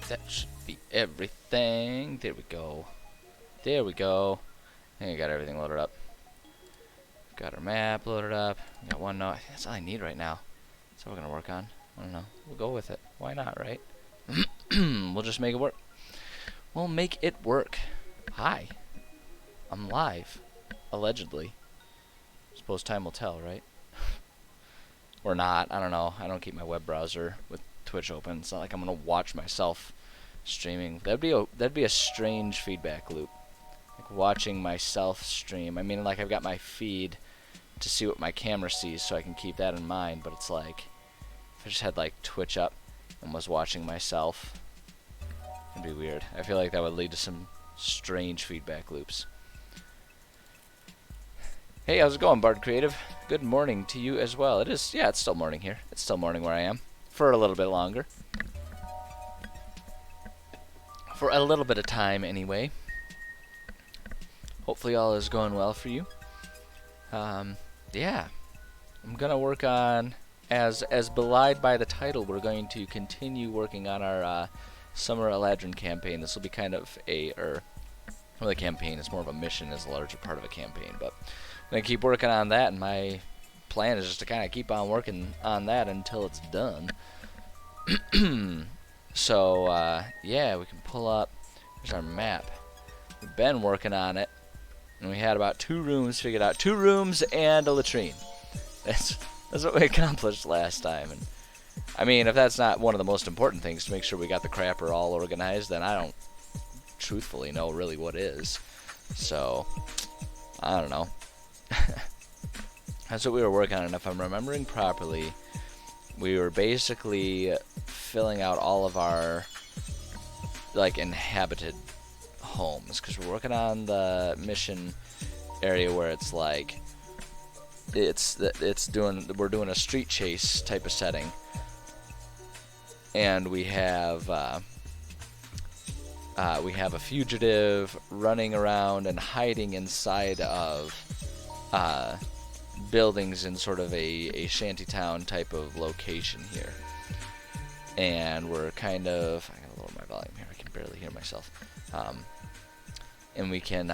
that should be everything. There we go. There we go. I think I got everything loaded up. Got our map loaded up. We got one note. I think that's all I need right now. That's what we're gonna work on. I don't know. We'll go with it. Why not, right? We'll just make it work. We'll make it work. Hi. I'm live. Allegedly. Suppose time will tell, right? Or not. I don't know. I don't keep my web browser with Twitch open. It's not like I'm gonna watch myself streaming. That'd be a strange feedback loop. Like watching myself stream. I mean, like I've got my feed to see what my camera sees, so I can keep that in mind. But it's like if I just had like Twitch up and was watching myself, it'd be weird. I feel like that would lead to some strange feedback loops. Hey, how's it going, Bard Creative? Good morning to you as well. It is, yeah, it's still morning here. It's still morning where I am. For a little bit longer. For a little bit of time, anyway. Hopefully all is going well for you. Yeah. I'm going to work on, as belied by the title, we're going to continue working on our Summer Eladrin campaign. This will be kind of well, the campaign is more of a mission as a larger part of a campaign, but I'm going to keep working on that, and my plan is just to kind of keep on working on that until it's done. So, yeah, we can pull up. Here's our map. We've been working on it, and we had about 2 rooms figured out. 2 rooms and a latrine. That's what we accomplished last time. And I mean, if that's not one of the most important things to make sure we got the crapper all organized, then I don't truthfully know really what is. So, I don't know. That's what we were working on, and if I'm remembering properly, we were basically filling out all of our like inhabited homes, because we're working on the mission area where it's like we're doing a street chase type of setting, and we have a fugitive running around and hiding inside of buildings in sort of a shantytown type of location here. And we're kind of, I gotta lower my volume here, I can barely hear myself. And we can,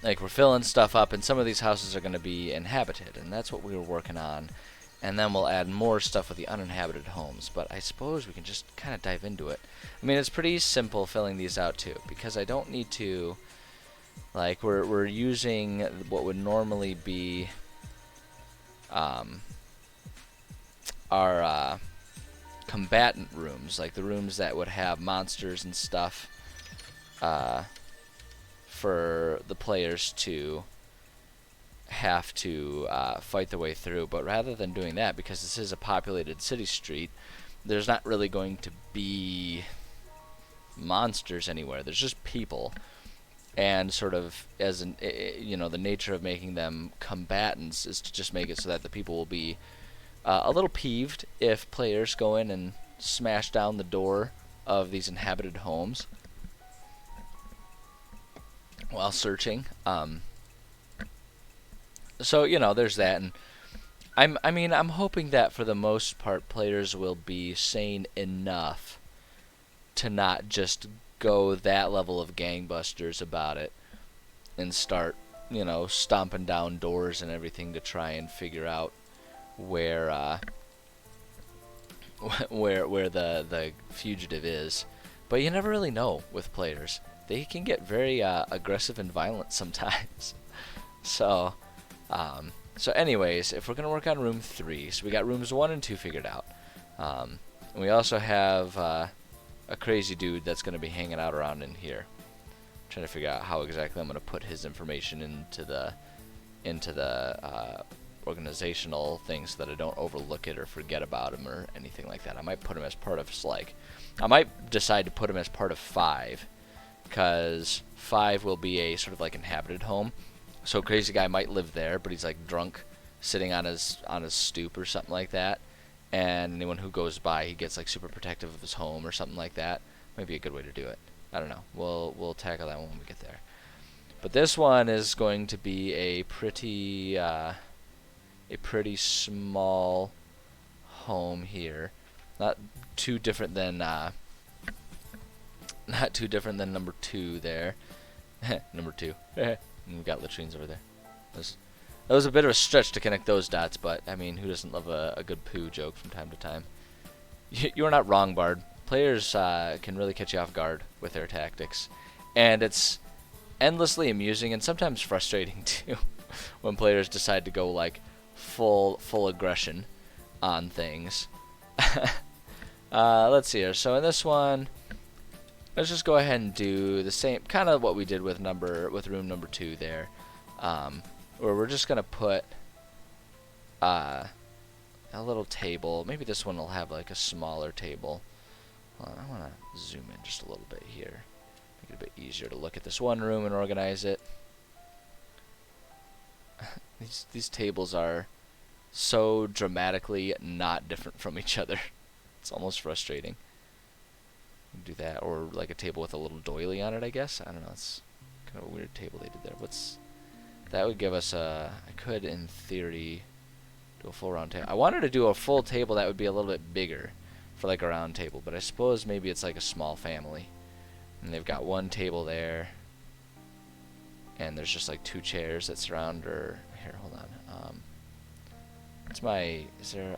like, we're filling stuff up, and some of these houses are going to be inhabited, and that's what we were working on. And then we'll add more stuff with the uninhabited homes, but I suppose we can just kind of dive into it. I mean, it's pretty simple filling these out too, because I don't need to, like, we're using what would normally be our combatant rooms, like the rooms that would have monsters and stuff for the players to have to fight their way through. But rather than doing that, because this is a populated city street, there's not really going to be monsters anywhere. There's just people. And sort of as an, you know, the nature of making them combatants is to just make it so that the people will be a little peeved if players go in and smash down the door of these inhabited homes while searching. So, you know, there's that, and I'm hoping that for the most part players will be sane enough to not just go that level of gangbusters about it and start, you know, stomping down doors and everything to try and figure out where the fugitive is. But you never really know with players. They can get very aggressive and violent sometimes. So anyways, if we're gonna work on room 3, so we got rooms 1 and 2 figured out. And we also have a crazy dude that's going to be hanging out around in here. I'm trying to figure out how exactly I'm going to put his information into the organizational things so that I don't overlook it or forget about him or anything like that. I might put him as part of, like, I might decide to put him as part of 5, because 5 will be a sort of like inhabited home. So crazy guy might live there, but he's like drunk, sitting on his stoop or something like that. And anyone who goes by, he gets like super protective of his home or something like that. Might be a good way to do it. I don't know. We'll tackle that when we get there. But this one is going to be a pretty small home here. Not too different than not too different than number 2 there. Number 2. And we've got latrines over there. That was a bit of a stretch to connect those dots, but I mean, who doesn't love a good poo joke from time to time? You are not wrong, Bard. Players can really catch you off guard with their tactics, and it's endlessly amusing and sometimes frustrating too when players decide to go like full aggression on things. Let's see here. So in this one, let's just go ahead and do the same kind of what we did with room number 2 there, where we're just gonna put a little table. Maybe this one will have like a smaller table. Hold on, I want to zoom in just a little bit here, make it a bit easier to look at this one room and organize it. These tables are so dramatically not different from each other. It's almost frustrating. Do that, or like a table with a little doily on it, I guess. I don't know. It's kind of a weird table they did there. That would give us a... I could, in theory, do a full round table. I wanted to do a full table that would be a little bit bigger for like a round table, but I suppose maybe it's like a small family. And they've got one table there, and there's just like 2 chairs that surround her. Here, hold on. Is there...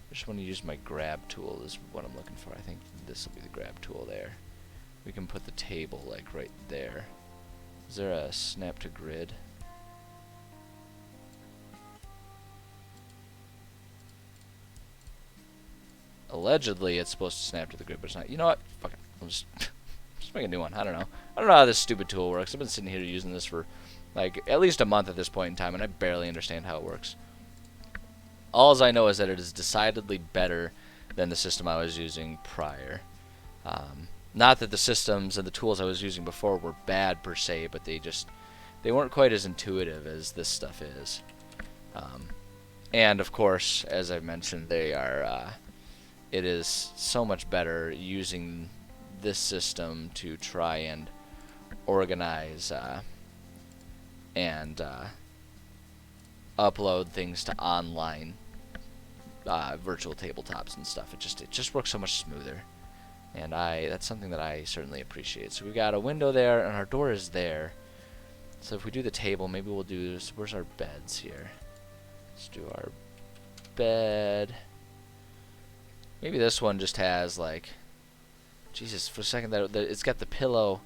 I just want to use my grab tool is what I'm looking for. I think this will be the grab tool there. We can put the table like right there. Is there a snap to grid? Allegedly, it's supposed to snap to the grid, but it's not. You know what? Fuck it. I'll just make a new one. I don't know. I don't know how this stupid tool works. I've been sitting here using this for like at least a month at this point in time, and I barely understand how it works. All I know is that it is decidedly better than the system I was using prior. Not that the systems and the tools I was using before were bad per se, but they weren't quite as intuitive as this stuff is. And of course, as I've mentioned, they are. It is so much better using this system to try and organize and upload things to online virtual tabletops and stuff. It just works so much smoother, and that's something that I certainly appreciate. So we've got a window there, and our door is there. So if we do the table, maybe we'll do this. Where's our beds here? Let's do our bed. Maybe this one just has like, Jesus, for a second that it's got the pillow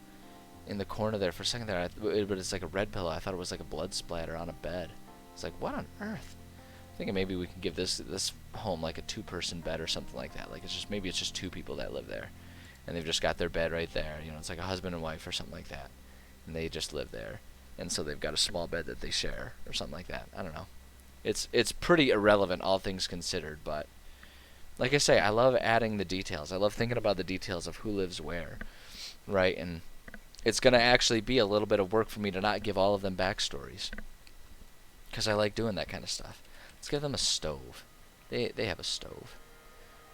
in the corner there. For a second there, but it's like a red pillow. I thought it was like a blood splatter on a bed. It's like, what on earth? I'm thinking maybe we can give this home like a 2-person bed or something like that. Like maybe it's just 2 people that live there, and they've just got their bed right there. You know, it's like a husband and wife or something like that, and they just live there, and so they've got a small bed that they share or something like that. I don't know. It's pretty irrelevant, all things considered, but like I say, I love adding the details. I love thinking about the details of who lives where, right? And it's gonna actually be a little bit of work for me to not give all of them backstories, because I like doing that kind of stuff. Let's give them a stove. They have a stove.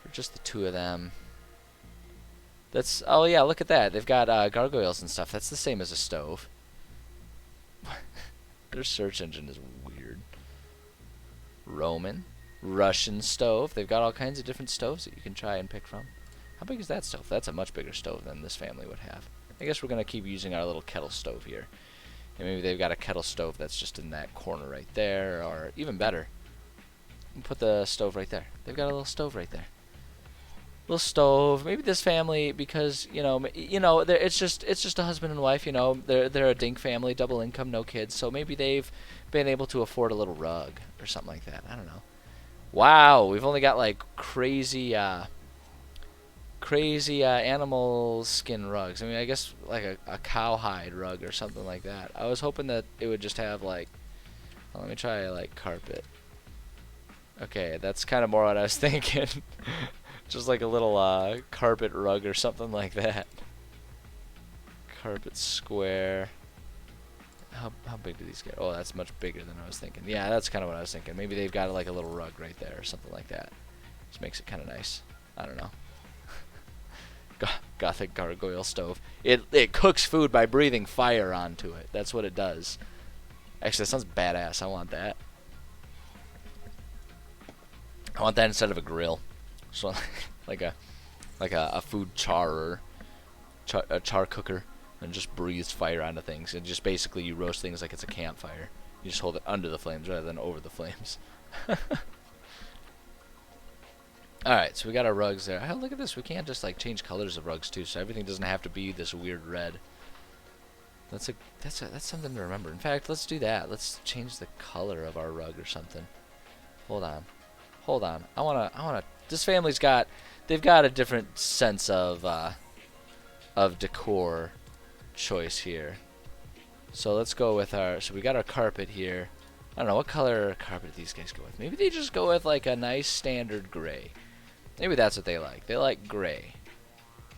For just the 2 of them. Oh yeah, look at that. They've got gargoyles and stuff. That's the same as a stove. Their search engine is weird. Roman, Russian stove. They've got all kinds of different stoves that you can try and pick from. How big is that stove? That's a much bigger stove than this family would have. I guess we're gonna keep using our little kettle stove here. And maybe they've got a kettle stove that's just in that corner right there, or even better, put the stove right there. They've got a little stove right there. Little stove. Maybe this family, because it's just a husband and wife. You know, they're a dink family, double income, no kids. So maybe they've been able to afford a little rug or something like that. I don't know. Wow, we've only got like crazy animal skin rugs. I mean, I guess like a cowhide rug or something like that. I was hoping that it would just have like, well, let me try like carpet. Okay, that's kind of more what I was thinking. Just like a little carpet rug or something like that. Carpet square. How big do these get? Oh, that's much bigger than I was thinking. Yeah, that's kind of what I was thinking. Maybe they've got like a little rug right there or something like that. Just makes it kind of nice. I don't know. Gothic gargoyle stove. It cooks food by breathing fire onto it. That's what it does. Actually, that sounds badass. I want that. I want that instead of a grill. So like a food a char cooker, and just breathes fire onto things. And just basically you roast things like it's a campfire. You just hold it under the flames rather than over the flames. Alright, so we got our rugs there. Oh, look at this. We can't just like change colors of rugs too, so everything doesn't have to be this weird red. That's something to remember. In fact, let's do that. Let's change the color of our rug or something. Hold on. Hold on. I wanna this family's got they've got a different sense of decor choice here. So let's go with so we got our carpet here. I don't know what color carpet these guys go with. Maybe they just go with like a nice standard gray. Maybe that's what they like. They like gray,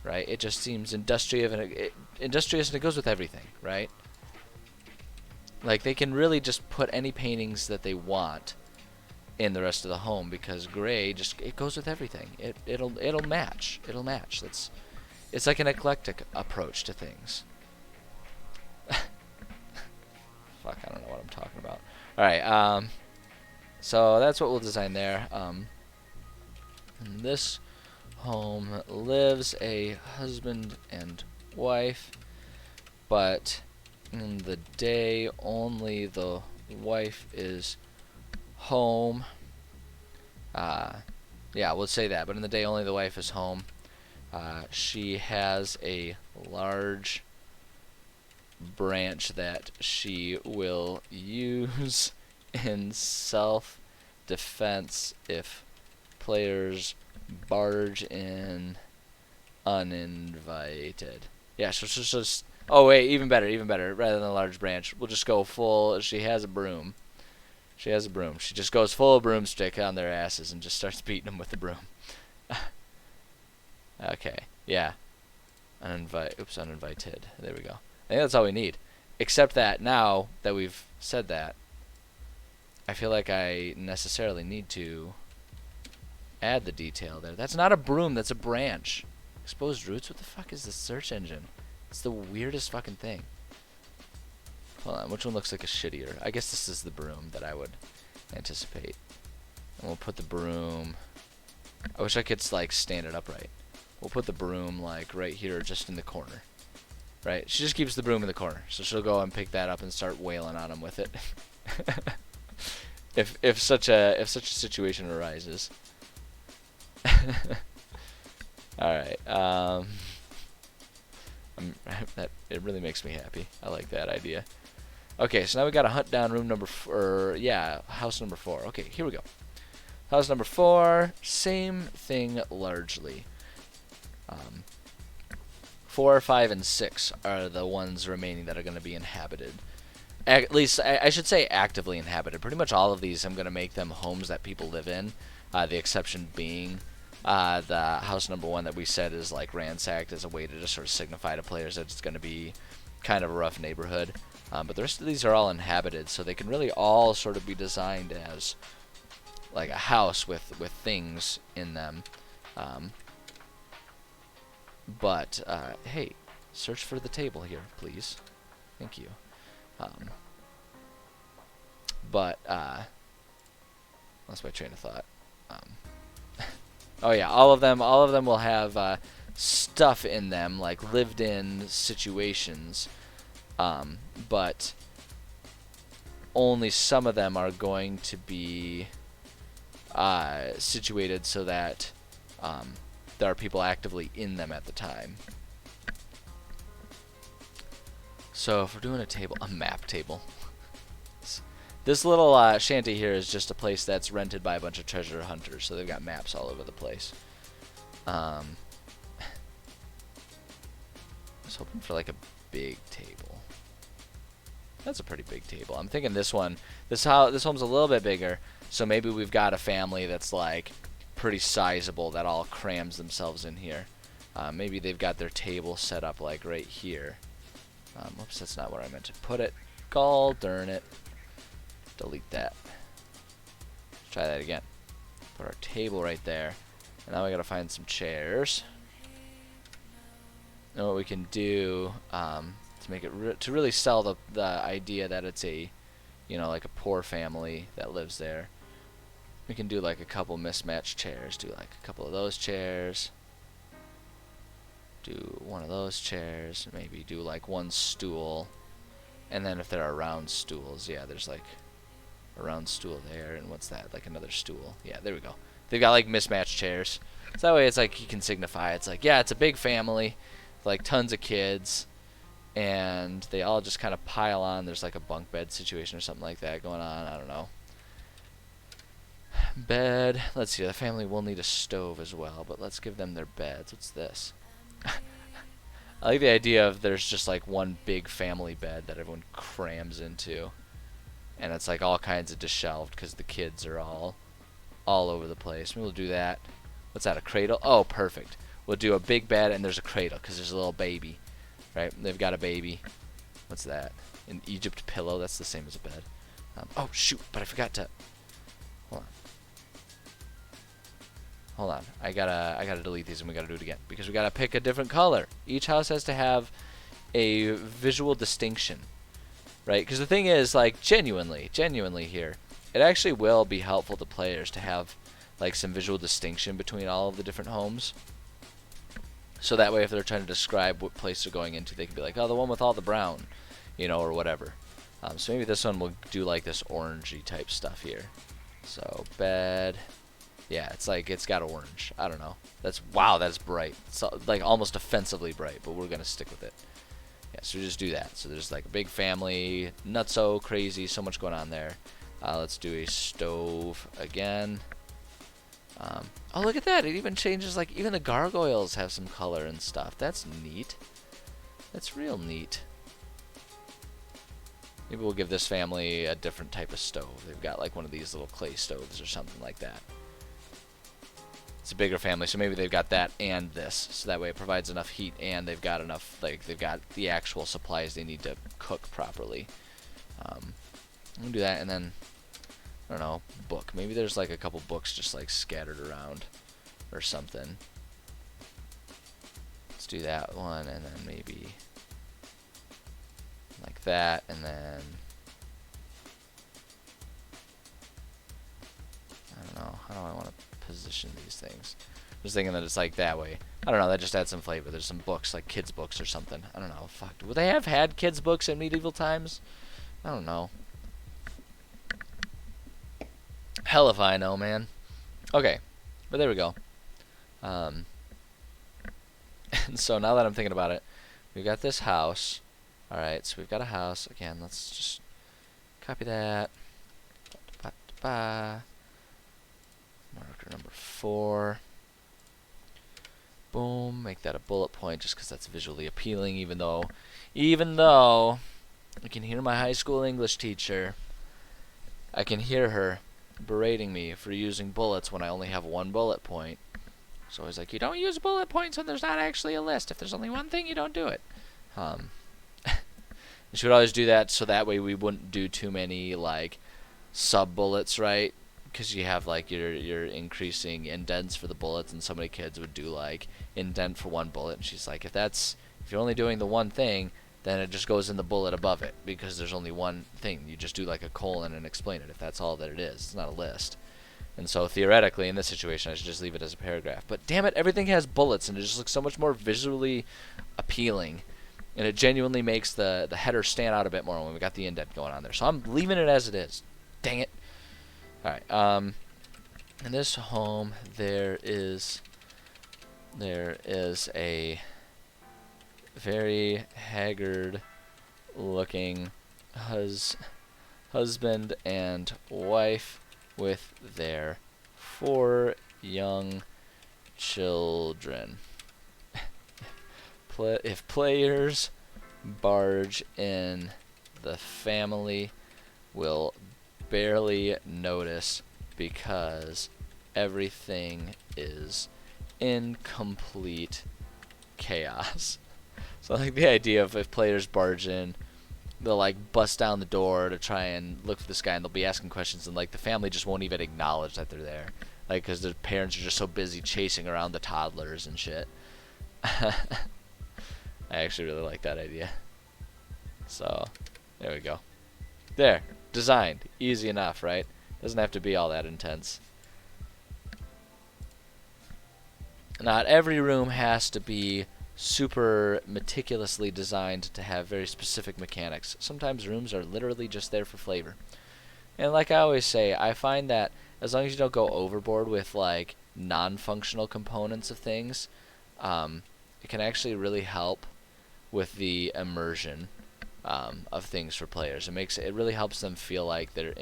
right? It just seems industrious and it goes with everything, right? Like they can really just put any paintings that they want in the rest of the home because gray it goes with everything. It'll match. It'll match. It's like an eclectic approach to things. Fuck, I don't know what I'm talking about. All right, so that's what we'll design there. In this home lives a husband and wife, but in the day only the wife is home. Yeah, we'll say that, but in the day only the wife is home. She has a large branch that she will use in self-defense if players barge in uninvited. Yeah, so just oh wait, even better. Rather than a large branch, we'll just go full. She has a broom. She has a broom. She just goes full of broomstick on their asses and just starts beating them with the broom. Okay, yeah. Uninvited. There we go. I think that's all we need. Except that now that we've said that, I feel like I necessarily need to add the detail there. That's not a broom, that's a branch. Exposed roots? What the fuck is this search engine? It's the weirdest fucking thing. Hold on, which one looks like a shittier? I guess this is the broom that I would anticipate. And we'll put the broom... I wish I could like stand it upright. We'll put the broom like right here just in the corner. Right? She just keeps the broom in the corner. So she'll go and pick that up and start wailing on him with it. if such a situation arises. Alright. It really makes me happy. I like that idea. Okay, so now we got to hunt down room number house number 4. Okay, here we go. House number 4, same thing largely. 4, 5, and 6 are the ones remaining that are going to be inhabited. At least, I should say actively inhabited. Pretty much all of these, I'm going to make them homes that people live in. The exception being the house number 1 that we said is like ransacked as a way to just sort of signify to players that it's going to be kind of a rough neighborhood. But the rest of these are all inhabited, so they can really all sort of be designed as like a house with things in them. But hey, search for the table here, please. Thank you. Lost my train of thought. Oh yeah, all of them will have stuff in them, like lived-in situations. But only some of them are going to be situated so that there are people actively in them at the time. So if we're doing a map table. This little shanty here is just a place that's rented by a bunch of treasure hunters, so they've got maps all over the place. I was hoping for like a big table. That's a pretty big table. I'm thinking this home's a little bit bigger, so maybe we've got a family that's like pretty sizable that all crams themselves in here. Maybe they've got their table set up like right here. Whoops, that's not where I meant to put it. Gall darn it. Delete that. Let's try that again. Put our table right there. And now we gotta find some chairs. And what we can do to make it to really sell the idea that it's a, like a poor family that lives there. We can do like a couple mismatched chairs. Do like a couple of those chairs. Do one of those chairs. Maybe do like one stool. And then if there are round stools, yeah, there's like a round stool there. And what's that? Like another stool. Yeah, there we go. They've got like mismatched chairs. So that way it's like you can signify. It's like, yeah, it's a big family. Like tons of kids. And they all just kind of pile on. There's like a bunk bed situation or something like that going on. I don't know. Bed. Let's see. The family will need a stove as well, but let's give them their beds. What's this? I like the idea of there's just like one big family bed that everyone crams into, and it's like all kinds of disheveled because the kids are all over the place. Maybe we'll do that. What's that? A cradle? Oh, perfect. We'll do a big bed and there's a cradle because there's a little baby, right? They've got a baby. What's that? An Egypt pillow. That's the same as a bed. Oh shoot! But I forgot to. Hold on. I gotta delete these and we gotta do it again because we gotta pick a different color. Each house has to have a visual distinction, right? Because the thing is, like, genuinely here, it actually will be helpful to players to have like some visual distinction between all of the different homes. So that way, if they're trying to describe what place they're going into, they can be like, oh, the one with all the brown, you know, or whatever. So maybe this one will do like this orangey type stuff here. So bed. Yeah, it's like it's got orange. I don't know. Wow, that's bright. It's like almost offensively bright, but we're gonna stick with it. Yeah, so we just do that. So there's like a big family, nutso, crazy, so much going on there. Let's do a stove again. Oh, look at that! It even changes. Like even the gargoyles have some color and stuff. That's neat. That's real neat. Maybe we'll give this family a different type of stove. They've got like one of these little clay stoves or something like that. It's a bigger family, so maybe they've got that and this, so that way it provides enough heat and they've got enough, like they've got the actual supplies they need to cook properly. We'll do that, and then I don't know, book. Maybe there's like a couple books just like scattered around or something. Let's do that one, and then maybe like that, and then I don't know. How do I want to position these things? I'm just thinking that it's like that way. I don't know, that just adds some flavor. There's some books, like kids books or something. I don't know. Fuck. Would they have had kids books in medieval times? I don't know. Hell if I know, man. Okay. But there we go. And so now that I'm thinking about it, we've got this house. Alright, so we've got a house. Again, let's just copy that. Marker number 4. Boom. Make that a bullet point just because that's visually appealing, even though I can hear my high school English teacher. I can hear her berating me for using bullets when I only have one bullet point. So I was like, you don't use bullet points when there's not actually a list. If there's only one thing, you don't do it. She would always do that so that way we wouldn't do too many like sub bullets, right? Because you have like your increasing indents for the bullets, and so many kids would do like indent for one bullet, and she's like, if you're only doing the one thing, then it just goes in the bullet above it because there's only one thing. You just do like a colon and explain it if that's all that it is. It's not a list. And so theoretically in this situation I should just leave it as a paragraph. But damn it, everything has bullets and it just looks so much more visually appealing. And it genuinely makes the header stand out a bit more when we got the indent going on there. So I'm leaving it as it is. Dang it. Alright, in this home there is a very haggard looking husband and wife with their 4 young children. If players barge in, the family will barely notice because everything is in complete chaos. So I like the idea of if players barge in, they'll like bust down the door to try and look for this guy, and they'll be asking questions, and like the family just won't even acknowledge that they're there, like because their parents are just so busy chasing around the toddlers and shit. I actually really like that idea. So there we go. There, designed, easy enough, right? Doesn't have to be all that intense. Not every room has to be super meticulously designed to have very specific mechanics. Sometimes rooms are literally just there for flavor. And like I always say, I find that as long as you don't go overboard with like non-functional components of things, it can actually really help with the immersion of things for players. It really helps them feel like they're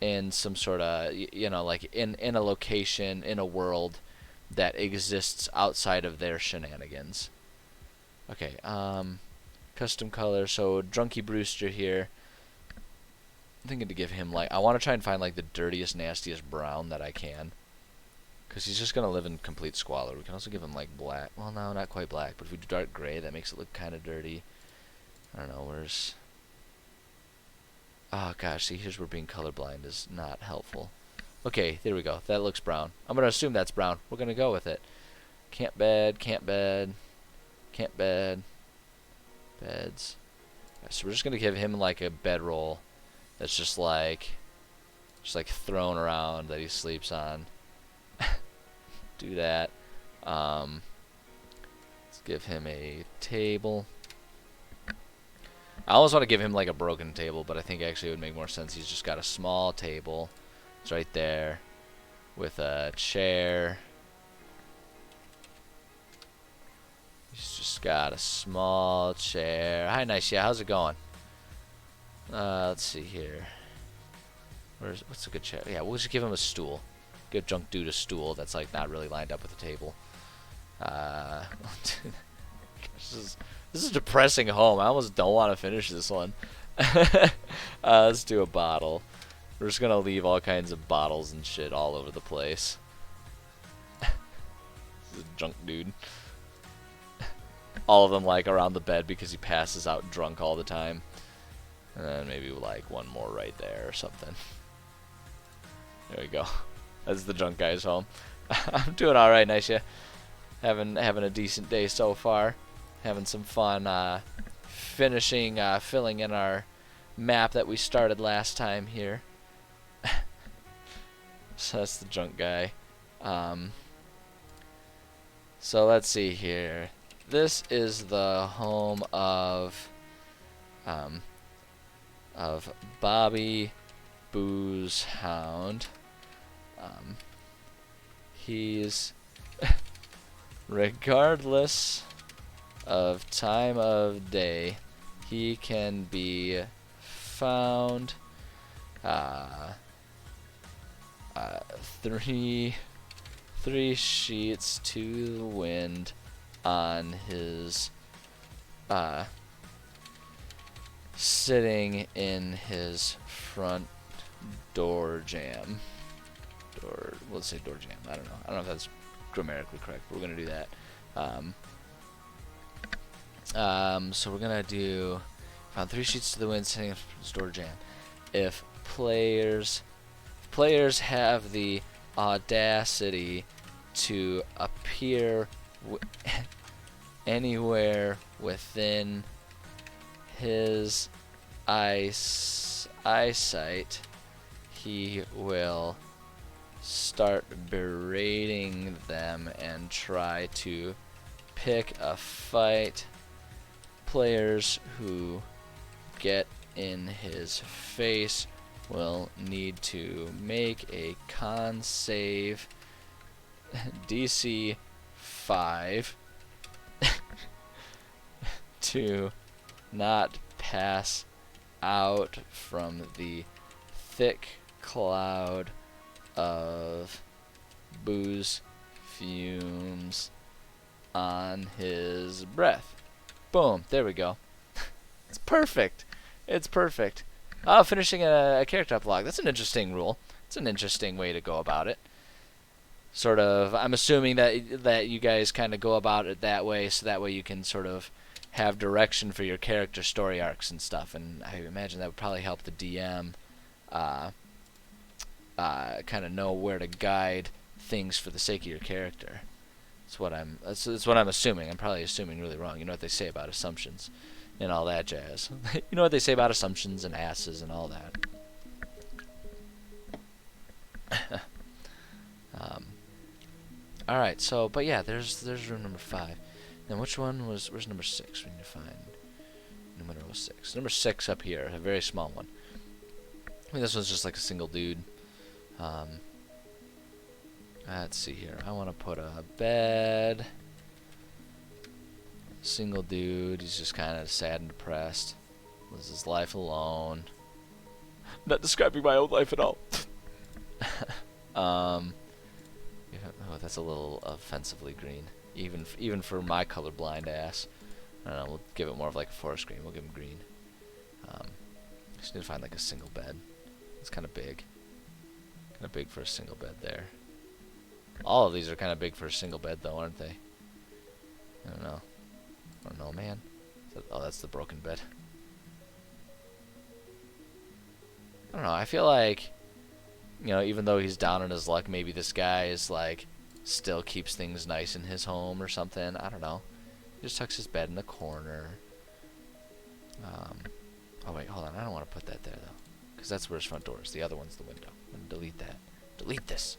in some sort of like in a location in a world that exists outside of their shenanigans. Okay, custom color. So Drunky Brewster here. I'm thinking to give him like I want to try and find like the dirtiest, nastiest brown that I can, because he's just gonna live in complete squalor. We can also give him like black. Well, no, not quite black, but if we do dark gray, that makes it look kind of dirty. I don't know. Where's Oh gosh, see, here's where being colorblind is not helpful. Okay, there we go. That looks brown. I'm gonna assume that's brown. We're gonna go with it. Can't bed, can't bed, can't bed, beds. Okay, so we're just gonna give him like a bedroll that's just like thrown around that he sleeps on. Do that. Let's give him a table. I almost want to give him like a broken table, but I think actually it would make more sense. He's just got a small table. It's right there with a chair. He's just got a small chair. Hi, nice. Yeah, how's it going? Let's see here. What's a good chair? Yeah, we'll just give him a stool. Give Junk Dude a stool that's like not really lined up with the table. This is a depressing home. I almost don't want to finish this one. Let's do a bottle. We're just gonna leave all kinds of bottles and shit all over the place. This is a Junk Dude. All of them like around the bed because he passes out drunk all the time. And then maybe like one more right there or something. There we go. That's the drunk guy's home. I'm doing all right, nice. Yeah, having a decent day so far. Having some fun filling in our map that we started last time here. So that's the drunk guy. So let's see here. This is the home of Bobby Booze Hound. He's regardless of time of day, he can be found three sheets to the wind on his sitting in his front door jam. Let's say door jam. I don't know if that's grammatically correct, but we're gonna do that. So we're gonna do found 3 sheets to the wind sitting in his door jam. If players have the audacity to appear anywhere within his eyesight, he will start berating them and try to pick a fight. Players who get in his face will need to make a con save DC 5 to not pass out from the thick cloud of booze fumes on his breath. Boom, there we go. It's perfect. It's perfect. Finishing a character epilogue. That's an interesting rule. It's an interesting way to go about it. Sort of, I'm assuming that you guys kind of go about it that way, so that way you can sort of have direction for your character story arcs and stuff. And I imagine that would probably help the DM kind of know where to guide things for the sake of your character. That's what I'm assuming. I'm probably assuming really wrong. You know what they say about assumptions and all that jazz. You know what they say about assumptions and asses and all that. All right. So, but yeah, there's room number 5. Then which one was? Where's number 6? We need to find number 6. Number 6 up here, a very small one. I mean, this one's just like a single dude. Let's see here. I want to put a bed. Single dude. He's just kind of sad and depressed. Lives his life alone. Not describing my own life at all. Oh, that's a little offensively green. Even for my colorblind ass. I don't know. We'll give it more of like a forest green. We'll give him green. Just need to find like a single bed. It's kind of big. Kind of big for a single bed there. All of these are kind of big for a single bed, though, aren't they? I don't know. I don't know, man. Oh, that's the broken bed. I don't know. I feel like, you know, even though he's down on his luck, maybe this guy is like still keeps things nice in his home or something. I don't know. He just tucks his bed in the corner. Oh wait, hold on. I don't want to put that there though, because that's where his front door is. The other one's the window. I'm gonna delete that. Delete this.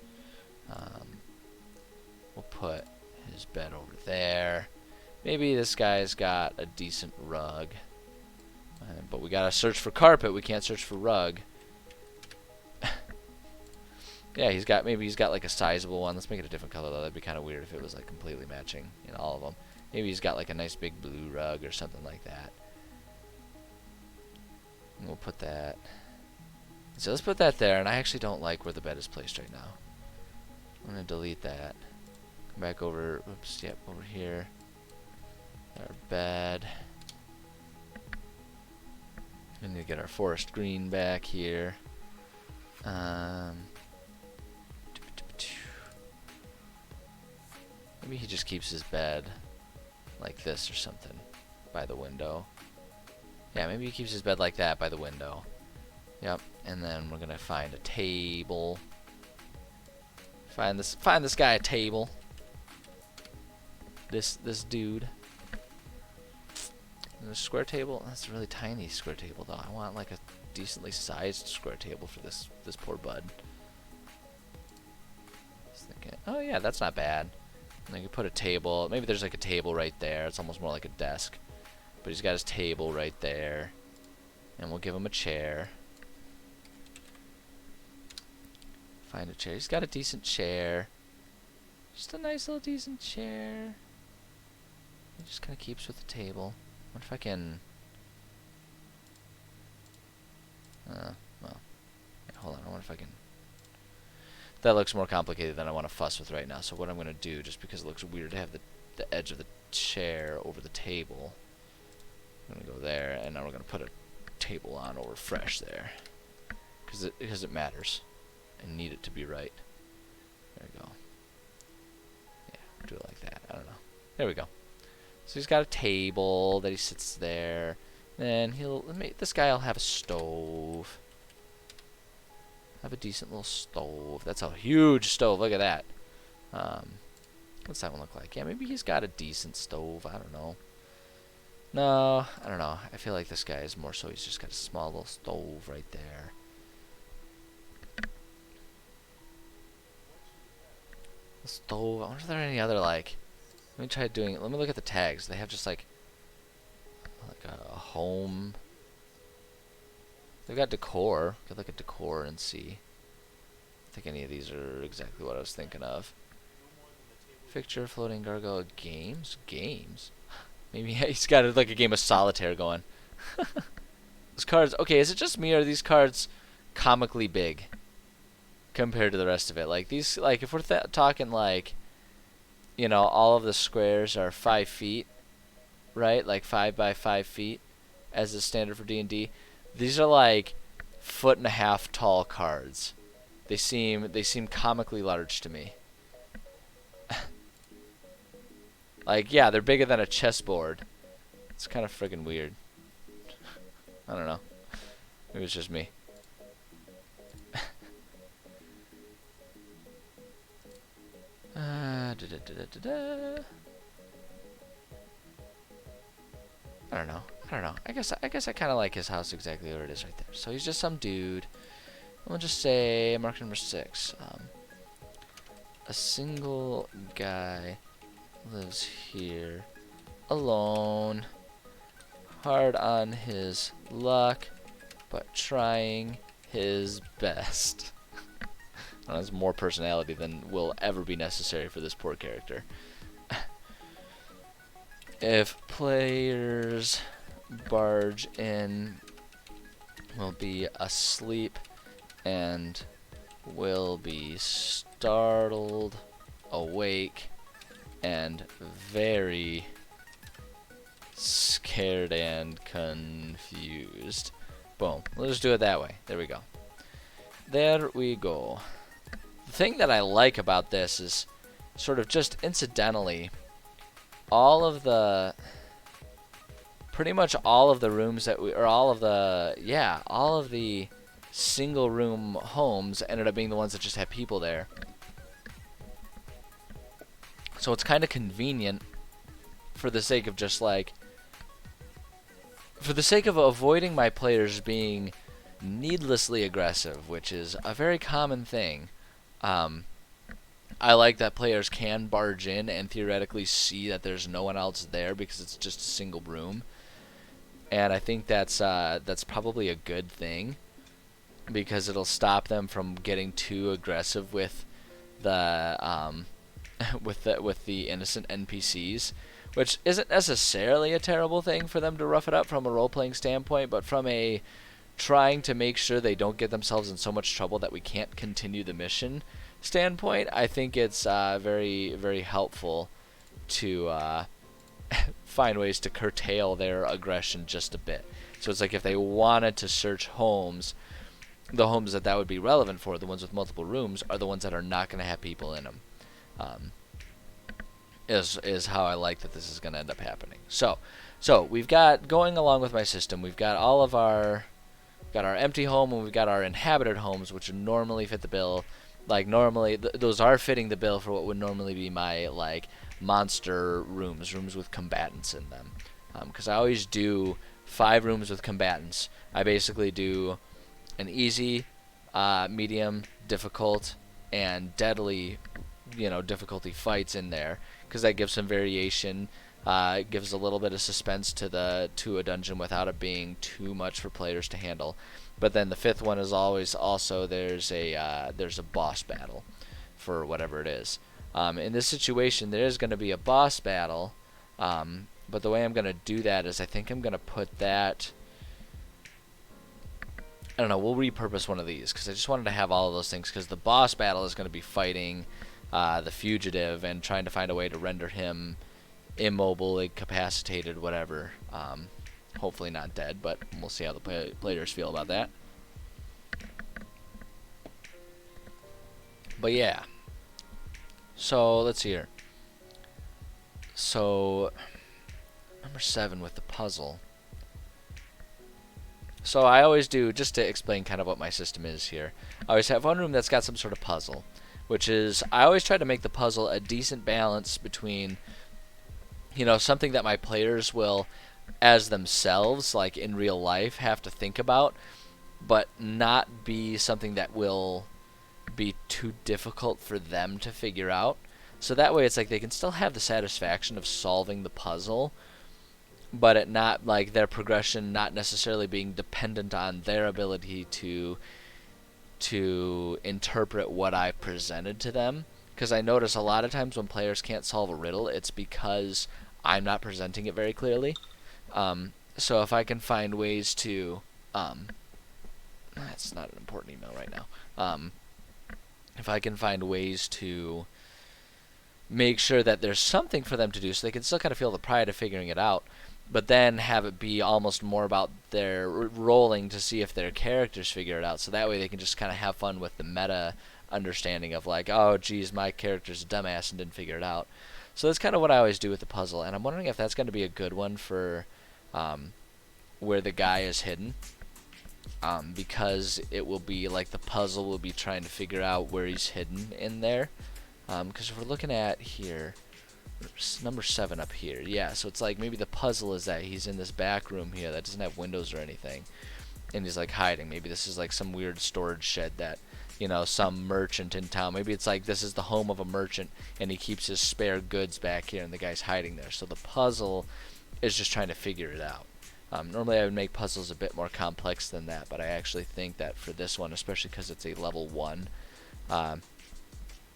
We'll put his bed over there. Maybe this guy's got a decent rug. But we gotta search for carpet. We can't search for rug. Yeah, maybe he's got like a sizable one. Let's make it a different color though. That'd be kind of weird if it was like completely matching in all of them. Maybe he's got like a nice big blue rug or something like that. And we'll put that. So let's put that there. And I actually don't like where the bed is placed right now. I'm gonna delete that. Come back over. Oops. Yep. Over here. Our bed. We need to get our forest green back here. Maybe he just keeps his bed like this or something by the window. Yeah, maybe he keeps his bed like that by the window. Yep. And then we're gonna find a table. Find this guy a table. This dude. And a square table. That's a really tiny square table though. I want like a decently sized square table for this poor bud. Just thinking, oh yeah, that's not bad. And then you put a table. Maybe there's like a table right there. It's almost more like a desk. But he's got his table right there. And we'll give him a chair. Find a chair. He's got a decent chair. Just a nice little decent chair. He just kind of keeps with the table. What if I can... well, yeah, hold on. I wonder if I can... That looks more complicated than I want to fuss with right now. So what I'm going to do, just because it looks weird to have the edge of the chair over the table, I'm going to go there, and now we're going to put a table on over fresh there. Because it matters. I need it to be right. There we go. Yeah, do it like that. I don't know. There we go. So he's got a table that he sits there. Then this guy will have a stove. Have a decent little stove. That's a huge stove. Look at that. What's that one look like? Yeah, maybe he's got a decent stove. I don't know. No, I don't know. I feel like this guy is more so he's just got a small little stove right there. The stove. I wonder if there are any other like... Let me try doing it. Let me look at the tags. They have just like a home. They've got decor. Could look at decor and see. I think any of these are exactly what I was thinking of. Fixture, floating gargoyle, games? Games? Maybe he's got like a game of solitaire going. Those cards, okay, is it just me or are these cards comically big compared to the rest of it? Like these, like if we're talking like, you know, all of the squares are 5 feet, right? Like 5 by 5 feet as the standard for D&D. These are like 1.5 foot tall cards. They seem comically large to me. Like, yeah, they're bigger than a chessboard. It's kind of friggin' weird. I don't know. Maybe it's just me. I don't know. I guess I kind of like his house exactly where it is right there. So he's just some dude. We'll just say mark number 6. a single guy lives here alone, hard on his luck, but trying his best. Has more personality than will ever be necessary for this poor character. If players barge in, will be asleep and will be startled, awake, and very scared and confused. Boom. We'll just do it that way. There we go. There we go. The thing that I like about this is sort of just incidentally, pretty much all of the rooms that all of the single room homes ended up being the ones that just had people there. So it's kind of convenient for the sake of just like, for the sake of avoiding my players being needlessly aggressive, which is a very common thing. I like that players can barge in and theoretically see that there's no one else there because it's just a single room, and I think that's probably a good thing because it'll stop them from getting too aggressive with the with the innocent NPCs, which isn't necessarily a terrible thing for them to rough it up from a role-playing standpoint, but from a trying to make sure they don't get themselves in so much trouble that we can't continue the mission standpoint, I think it's very, very helpful to find ways to curtail their aggression just a bit. So it's like if they wanted to search homes, the homes that would be relevant for, the ones with multiple rooms, are the ones that are not going to have people in them. Is how I like that this is going to end up happening. So we've got, going along with my system, we've got all of our empty home, and we've got our inhabited homes, which would normally fit the bill. Like normally, those are fitting the bill for what would normally be my like monster rooms with combatants in them. Because I always do 5 rooms with combatants. I basically do an easy, medium, difficult, and deadly, difficulty fights in there, because that gives some variation. It gives a little bit of suspense to a dungeon without it being too much for players to handle. But then the 5th one is always also there's a boss battle for whatever it is. In this situation, there is going to be a boss battle, but the way I'm going to do that is I think I'm going to put that. I don't know. We'll repurpose one of these because I just wanted to have all of those things, because the boss battle is going to be fighting the fugitive and trying to find a way to render him immobile, incapacitated, whatever. Hopefully not dead, but we'll see how the players feel about that. But yeah. So let's see here. So number 7 with the puzzle. So I always do, just to explain kind of what my system is here, I always have one room that's got some sort of puzzle, which is, I always try to make the puzzle a decent balance between, something that my players will, as themselves, like in real life, have to think about, but not be something that will be too difficult for them to figure out. So that way it's like they can still have the satisfaction of solving the puzzle, but it not like their progression not necessarily being dependent on their ability to interpret what I presented to them. Because I notice a lot of times when players can't solve a riddle, it's because I'm not presenting it very clearly. So if I can find ways to, that's not an important email right now. If I can find ways to make sure that there's something for them to do, so they can still kind of feel the pride of figuring it out, but then have it be almost more about their rolling to see if their characters figure it out, so that way they can just kind of have fun with the meta understanding of like, oh geez, my character's a dumbass and didn't figure it out. So that's kind of what I always do with the puzzle, and I'm wondering if that's going to be a good one for where the guy is hidden, because it will be like the puzzle will be trying to figure out where he's hidden in there. Because if we're looking at here, number 7 up here, yeah, so it's like maybe the puzzle is that he's in this back room here that doesn't have windows or anything, and he's like hiding. Maybe this is like some weird storage shed that you know, some merchant in town. Maybe it's like this is the home of a merchant and he keeps his spare goods back here and the guy's hiding there. So the puzzle is just trying to figure it out. Normally I would make puzzles a bit more complex than that, but I actually think that for this one, especially because it's a level 1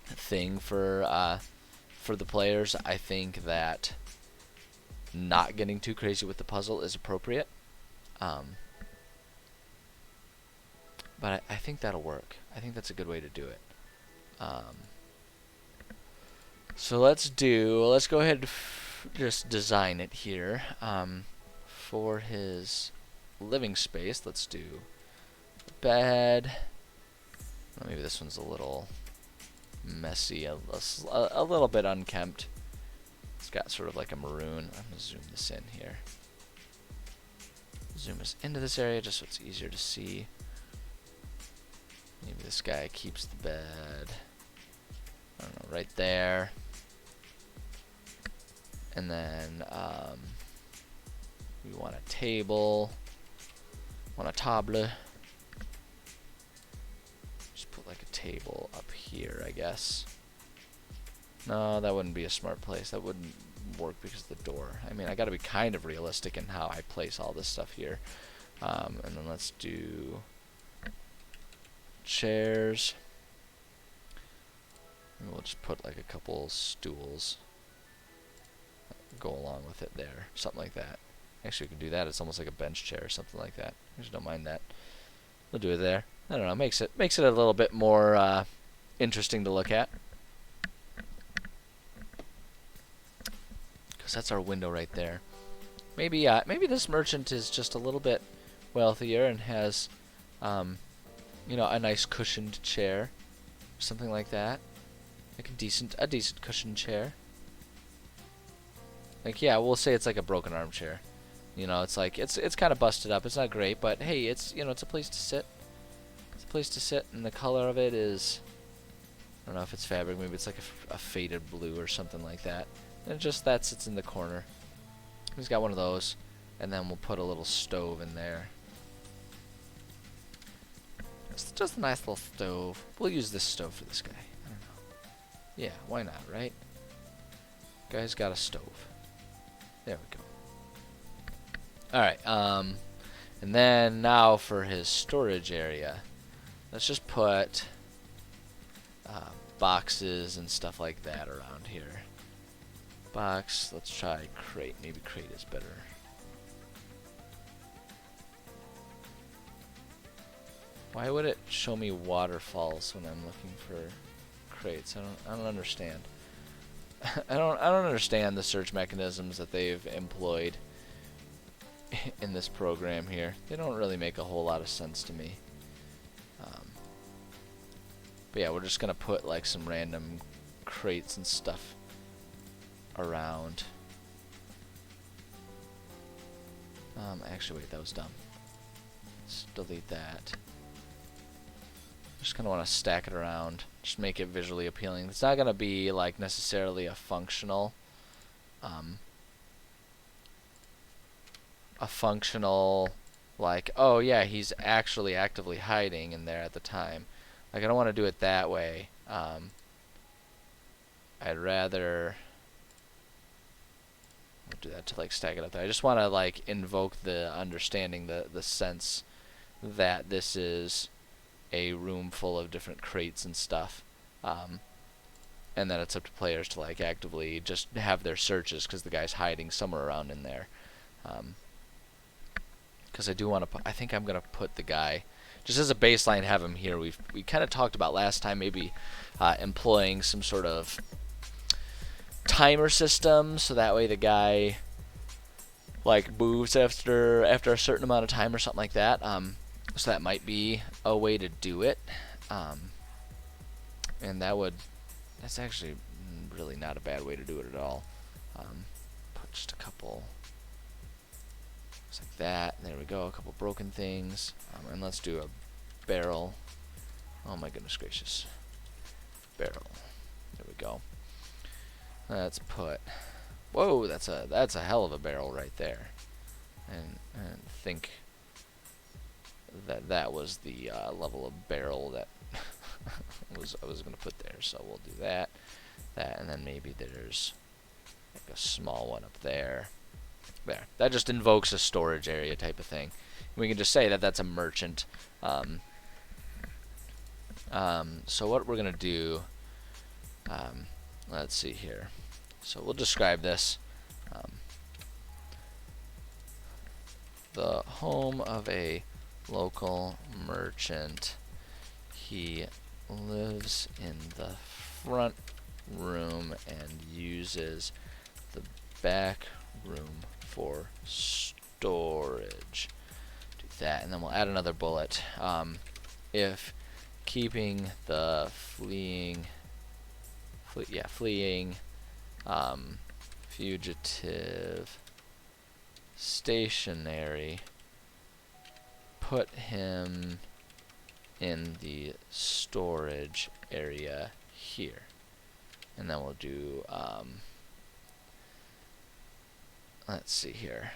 thing for the players, I think that not getting too crazy with the puzzle is appropriate. But I think that'll work. I think that's a good way to do it. So let's go ahead and just design it here. For his living space, let's do bed. Well, maybe this one's a little messy, a little bit unkempt. It's got sort of like a maroon. I'm going to zoom this in here. Zoom us into this area just so it's easier to see. Maybe this guy keeps the bed, I don't know, right there. And then we want a table, want a table. Just put like a table up here, I guess. No, that wouldn't be a smart place. That wouldn't work because of the door. I mean, I gotta be kind of realistic in how I place all this stuff here. And then let's do chairs. And we'll just put like a couple stools go along with it there, something like that. Actually, we can do that. It's almost like a bench chair or something like that. I just don't mind that. We'll do it there. I don't know. Makes it a little bit more interesting to look at. Because that's our window right there. Maybe this merchant is just a little bit wealthier and has, you know, a nice cushioned chair, or something like that. Like a decent cushioned chair. Like, yeah, we'll say it's like a broken armchair. You know, it's like it's kind of busted up. It's not great, but hey, it's, you know, it's a place to sit. It's a place to sit, and the color of it is, I don't know if it's fabric. Maybe it's like a faded blue or something like that. And just that sits in the corner. He's got one of those, and then we'll put a little stove in there. It's just a nice little stove. We'll use this stove for this guy. I don't know. Yeah, why not, right? Guy's got a stove. There we go. Alright, and then now for his storage area. Let's just put boxes and stuff like that around here. Box, let's try crate. Maybe crate is better. Why would it show me waterfalls when I'm looking for crates? I don't understand. I don't understand the search mechanisms that they've employed in this program here. They don't really make a whole lot of sense to me. But yeah, we're just gonna put like some random crates and stuff around. Actually, wait, that was dumb. Let's delete that. Just kind of want to stack it around, just make it visually appealing. It's not going to be like necessarily a functional like, oh yeah, he's actually actively hiding in there at the time. Like, I don't want to do it that way. I'd rather do that to like stack it up there. I just want to like invoke the understanding, the sense that this is a room full of different crates and stuff, and then it's up to players to like actively just have their searches because the guy's hiding somewhere around in there. Because I do want to I think I'm gonna put the guy just as a baseline, have him here. We kind of talked about last time maybe employing some sort of timer system, so that way the guy like moves after a certain amount of time or something like that. So that might be a way to do it, and that's actually really not a bad way to do it at all. Put just a couple just like that. There we go, a couple broken things, and let's do a barrel. Oh my goodness gracious, barrel. There we go. Let's put. Whoa, that's a hell of a barrel right there, and think that was the level of barrel that I was gonna put there. So we'll do that, and then maybe there's like a small one up there. There. That just invokes a storage area type of thing. We can just say that that's a merchant. So what we're gonna do, let's see here. So we'll describe this. The home of a local merchant. He lives in the front room and uses the back room for storage. Do that, and then we'll add another bullet. If keeping the fleeing fugitive stationary, put him in the storage area here. And then we'll do, let's see here,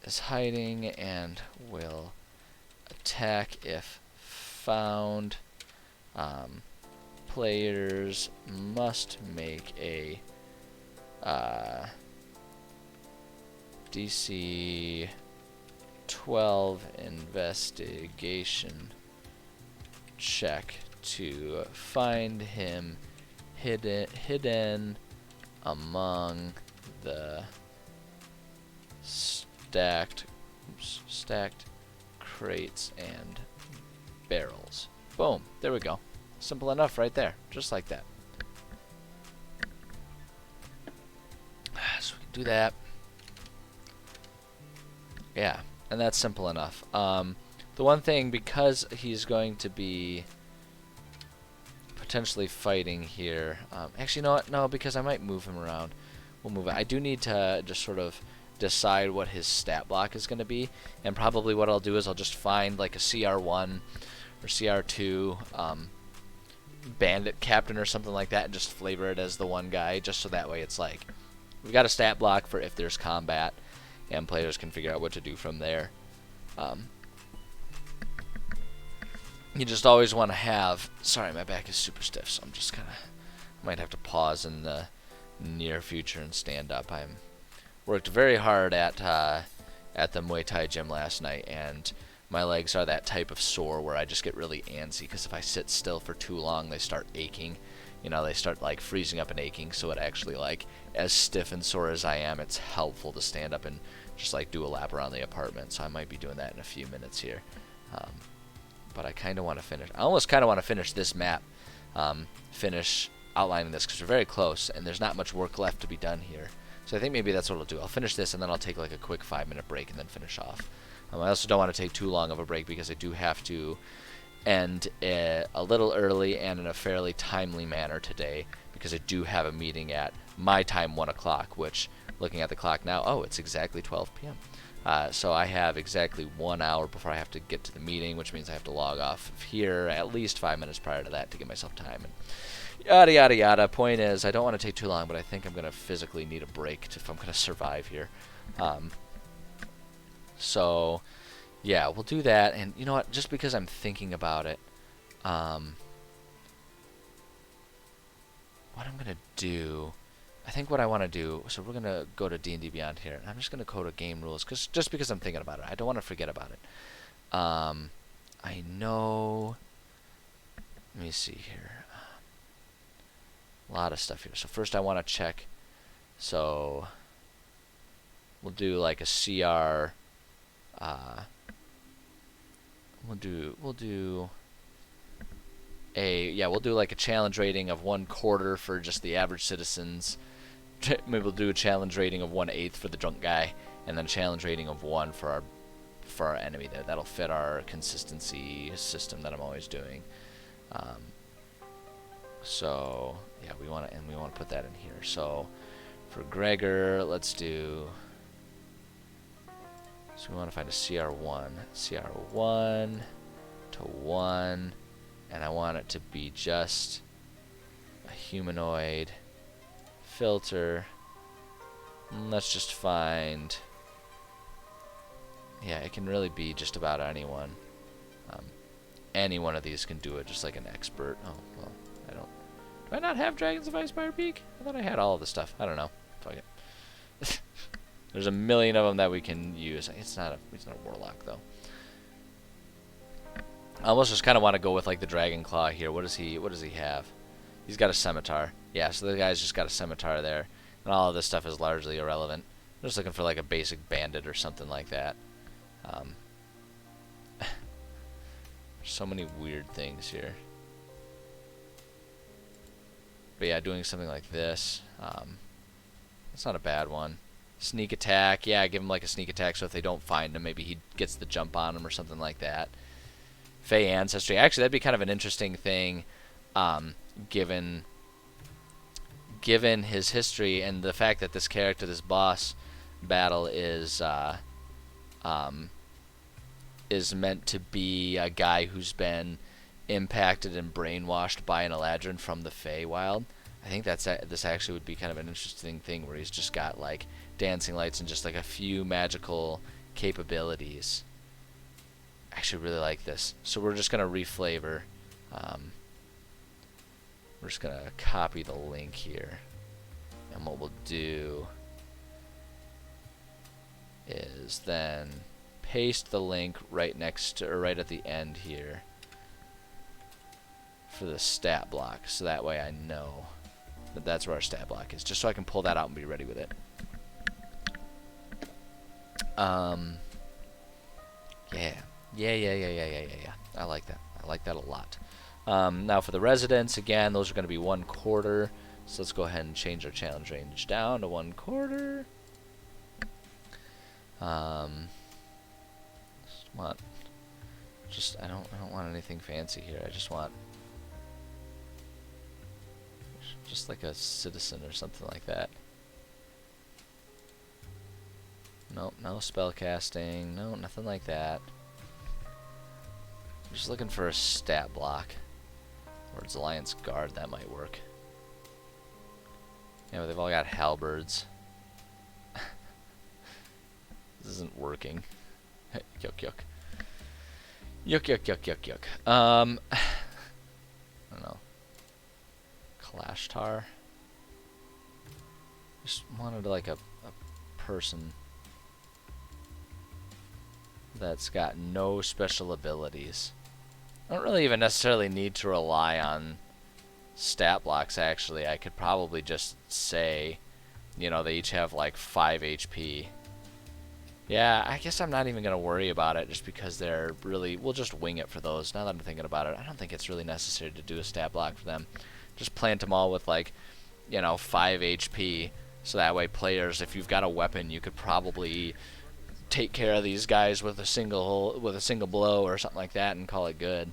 is hiding and will attack if found. Players must make a DC 12 investigation check to find him hidden among the stacked crates and barrels. Boom, there we go. Simple enough right there, just like that. So we can do that. Yeah, and that's simple enough. The one thing, because he's going to be potentially fighting here. Actually, you know what? No, because I might move him around. We'll move it. I do need to just sort of decide what his stat block is going to be, and probably what I'll do is I'll just find like a CR1 or CR2 bandit captain or something like that and just flavor it as the one guy, just so that way it's like we've got a stat block for if there's combat and players can figure out what to do from there. You just always want to have, sorry, my back is super stiff, so I'm just kind of, might have to pause in the near future and stand up. I'm worked very hard at the Muay Thai gym last night, and my legs are that type of sore where I just get really antsy, because if I sit still for too long, they start aching. You know, they start like freezing up and aching, so it actually, like, as stiff and sore as I am, it's helpful to stand up and just like do a lap around the apartment. So I might be doing that in a few minutes here. But I kind of want to finish. I almost kind of want to finish this map, finish outlining this, because we're very close and there's not much work left to be done here. So I think maybe that's what I'll do. I'll finish this and then I'll take like a quick 5-minute break and then finish off. I also don't want to take too long of a break, because I do have to end a little early and in a fairly timely manner today, because I do have a meeting at my time, 1 o'clock, which, looking at the clock now, oh, it's exactly 12 p.m. So I have exactly 1 hour before I have to get to the meeting, which means I have to log off of here at least 5 minutes prior to that to give myself time. And yada, yada, yada. Point is, I don't want to take too long, but I think I'm going to physically need a break if I'm going to survive here. So, yeah, we'll do that. And you know what? Just because I'm thinking about it, what I'm going to do, I think what I want to do, so we're going to go to D&D Beyond here, and I'm just going to go to game rules, just because I'm thinking about it. I don't want to forget about it. I know, let me see here. A lot of stuff here. So first I want to check, so we'll do like a CR, we'll do like a challenge rating of 1/4 for just the average citizens. Maybe we'll do a challenge rating of 1/8 for the drunk guy, and then a challenge rating of 1 for our enemy there. That'll fit our consistency system that I'm always doing. So yeah, we want to put that in here. So for Gregor, let's do. So we want to find a CR1 to 1, and I want it to be just a humanoid filter. And let's just find, yeah, it can really be just about anyone. any one of these can do it, just like an expert. Oh, well, I don't. Do I not have Dragons of Icespire Peak? I thought I had all of the stuff. I don't know. Fuck it. There's a million of them that we can use. It's not a Warlock, though. I almost just kind of want to go with, like, the Dragon Claw here. What does he have? He's got a Scimitar. Yeah, so the guy's just got a Scimitar there. And all of this stuff is largely irrelevant. I'm just looking for, like, a basic Bandit or something like that. So many weird things here. But yeah, doing something like this. That's not a bad one. Sneak attack. Yeah, give him like a sneak attack so if they don't find him, maybe he gets the jump on him or something like that. Fey Ancestry. Actually, that'd be kind of an interesting thing, given his history and the fact that this character, this boss battle, is meant to be a guy who's been impacted and brainwashed by an Eladrin from the Feywild. I think this actually would be kind of an interesting thing where he's just got like dancing lights and just like a few magical capabilities. I actually really like this. So we're just gonna reflavor. We're just gonna copy the link here, and what we'll do is then paste the link right next to, or right at the end here for the stat block, so that way I know that that's where our stat block is, just so I can pull that out and be ready with it. Yeah. I like that. I like that a lot. Now for the residents, again, those are going to be 1/4. So let's go ahead and change our challenge range down to 1/4. I don't want anything fancy here. I just want just like a citizen or something like that. Nope, no spell casting. No, nothing like that. I'm just looking for a stat block. Or it's Alliance Guard, that might work. Yeah, but they've all got halberds. This isn't working. Yuck. Yuck. I don't know. Kalashtar. Just wanted like a person that's got no special abilities. I don't really even necessarily need to rely on stat blocks, actually. I could probably just say, you know, they each have like 5 HP. Yeah, I guess I'm not even going to worry about it just because they're really... We'll just wing it for those. Now that I'm thinking about it, I don't think it's really necessary to do a stat block for them. Just plant them all with like, you know, 5 HP. So that way players, if you've got a weapon, you could probably take care of these guys with a single blow or something like that and call it good.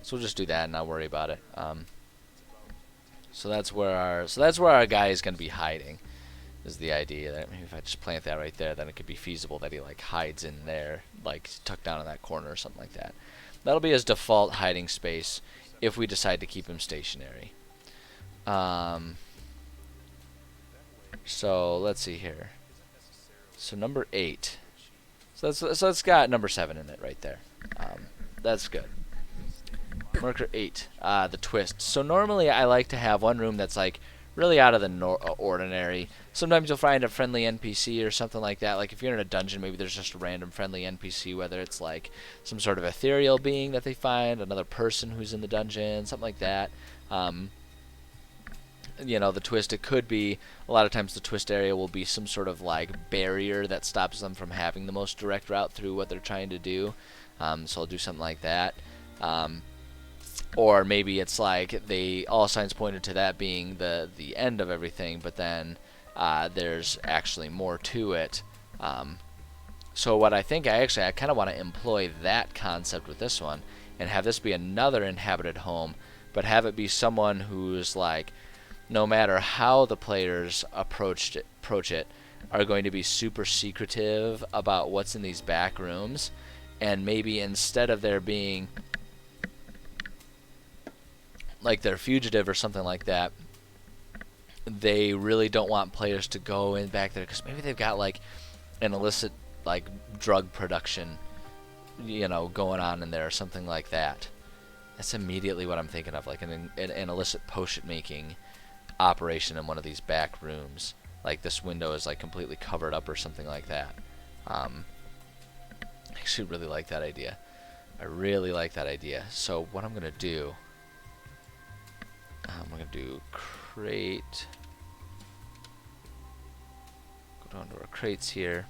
So we'll just do that and not worry about it. So that's where our guy is going to be hiding. Is the idea that maybe if I just plant that right there, then it could be feasible that he like hides in there, like tucked down in that corner or something like that. That'll be his default hiding space if we decide to keep him stationary. So let's see here. So number 8. So it's got number 7 in it right there. That's good. Marker 8. The twist. So normally I like to have one room that's like really out of the ordinary. Sometimes you'll find a friendly NPC or something like that. Like if you're in a dungeon, maybe there's just a random friendly NPC, whether it's like some sort of ethereal being that they find, another person who's in the dungeon, something like that. You know, the twist, it could be, a lot of times the twist area will be some sort of like barrier that stops them from having the most direct route through what they're trying to do. So I'll do something like that. Or maybe it's like all signs pointed to that being the end of everything, but then there's actually more to it. So what I think I kind of want to employ that concept with this one and have this be another inhabited home, but have it be someone who's like, no matter how the players approach it, are going to be super secretive about what's in these back rooms, and maybe instead of there being like they're fugitive or something like that, they really don't want players to go in back there because maybe they've got like an illicit like drug production you know, going on in there or something like that. That's immediately what I'm thinking of, like an illicit potion making operation in one of these back rooms. Like this window is like completely covered up or something like that. I actually really like that idea. I really like that idea. So what I'm gonna do, I'm gonna do crate. Go down to our crates here.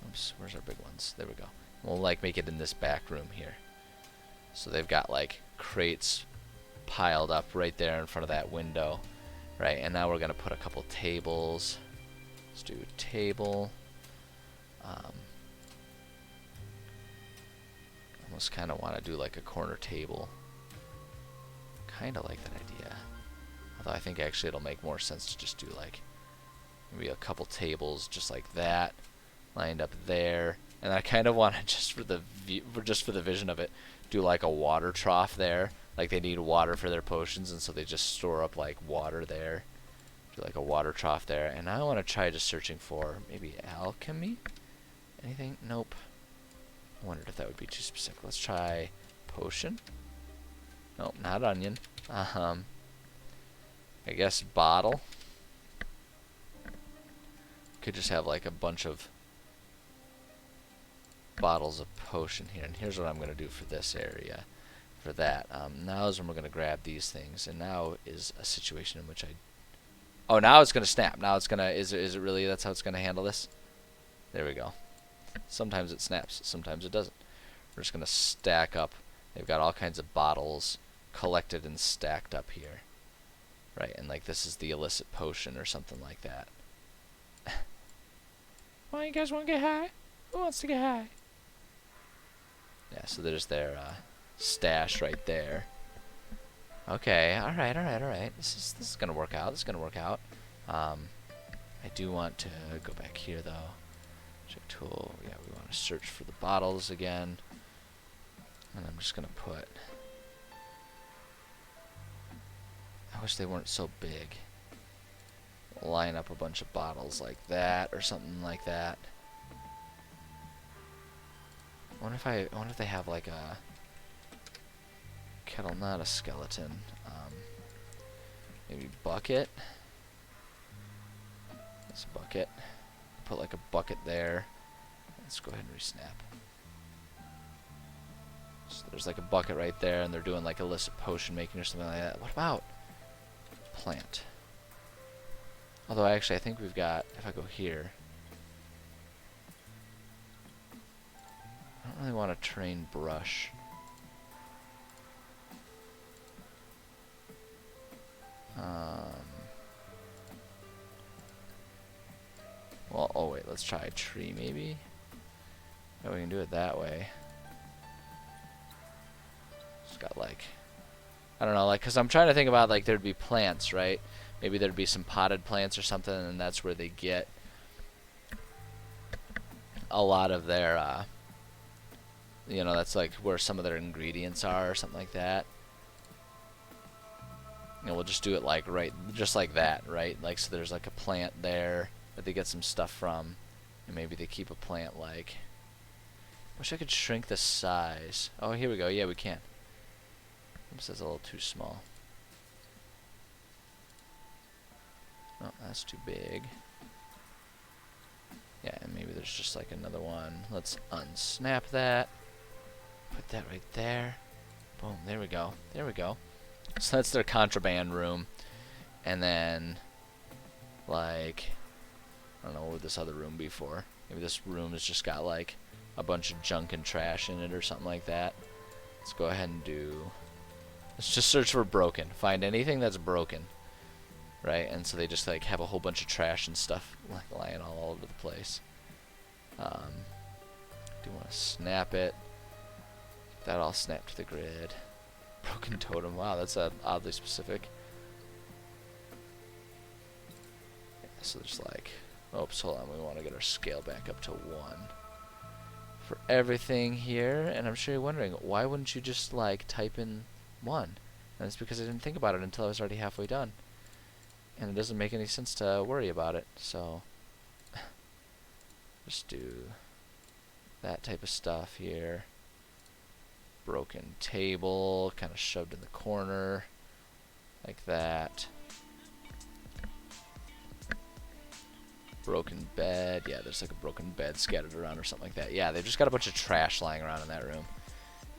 Oops, where's our big ones? There we go. We'll like make it in this back room here. So they've got like crates piled up right there in front of that window, right? And now we're gonna put a couple tables. Let's do table. Almost kind of want to do like a corner table. Kind of like that idea. Although I think actually it'll make more sense to just do like maybe a couple tables just like that, lined up there. And I kind of want to just for the vision of it, do like a water trough there. Like they need water for their potions, and so they just store up like water there. Do like a water trough there. And I want to try just searching for maybe alchemy. Anything? Nope. I wondered if that would be too specific. Let's try potion. Nope, not onion. I guess bottle. Could just have like a bunch of bottles of potion here. And here's what I'm going to do for this area. For that. Now is when we're going to grab these things. And now is a situation in which I... Oh, now it's going to snap. Now it's going to... Is it really... That's how it's going to handle this? There we go. Sometimes it snaps. Sometimes it doesn't. We're just going to stack up. They've got all kinds of bottles collected and stacked up here. Right, and like this is the illicit potion or something like that. Why you guys want to get high? Who wants to get high? Yeah, so there's their stash right there. Okay, alright. This is gonna work out. This is gonna work out. I do want to go back here though. Check tool. Yeah, we want to search for the bottles again. And I'm just gonna put... I wish they weren't so big. Line up a bunch of bottles like that or something like that. I wonder if they have like a kettle, not a skeleton. Maybe bucket. That's a bucket. Put like a bucket there. Let's go ahead and resnap. So there's like a bucket right there, and they're doing like illicit potion making or something like that. What about plant? Although actually I think we've got, if I go here, I don't really want to train brush. Well, oh wait, let's try a tree maybe. Yeah, we can do it that way. It's got like, I don't know, like, cause I'm trying to think about like there'd be plants, right? Maybe there'd be some potted plants or something, and that's where they get a lot of their, you know, that's like where some of their ingredients are or something like that. And we'll just do it like right, just like that, right? Like, so there's like a plant there that they get some stuff from, and maybe they keep a plant like... Wish I could shrink the size. Oh, here we go. Yeah, we can. Oops, that's a little too small. Oh, that's too big. Yeah, and maybe there's just like another one. Let's unsnap that. Put that right there. Boom, there we go. There we go. So that's their contraband room. And then, like, I don't know, what would this other room be for? Maybe this room has just got like a bunch of junk and trash in it or something like that. Let's go ahead and do... Let's just search for broken. Find anything that's broken. Right? And so they just like have a whole bunch of trash and stuff like lying all over the place. Do want to snap it. That all snapped to the grid. Broken totem. Wow, that's oddly specific. Yeah, so there's like... Oops, hold on. We want to get our scale back up to 1. For everything here. And I'm sure you're wondering, why wouldn't you just like type in 1? And it's because I didn't think about it until I was already halfway done. And it doesn't make any sense to worry about it. So just do that type of stuff here. Broken table, kind of shoved in the corner, like that. Broken bed. Yeah, there's like a broken bed scattered around or something like that. Yeah, they've just got a bunch of trash lying around in that room.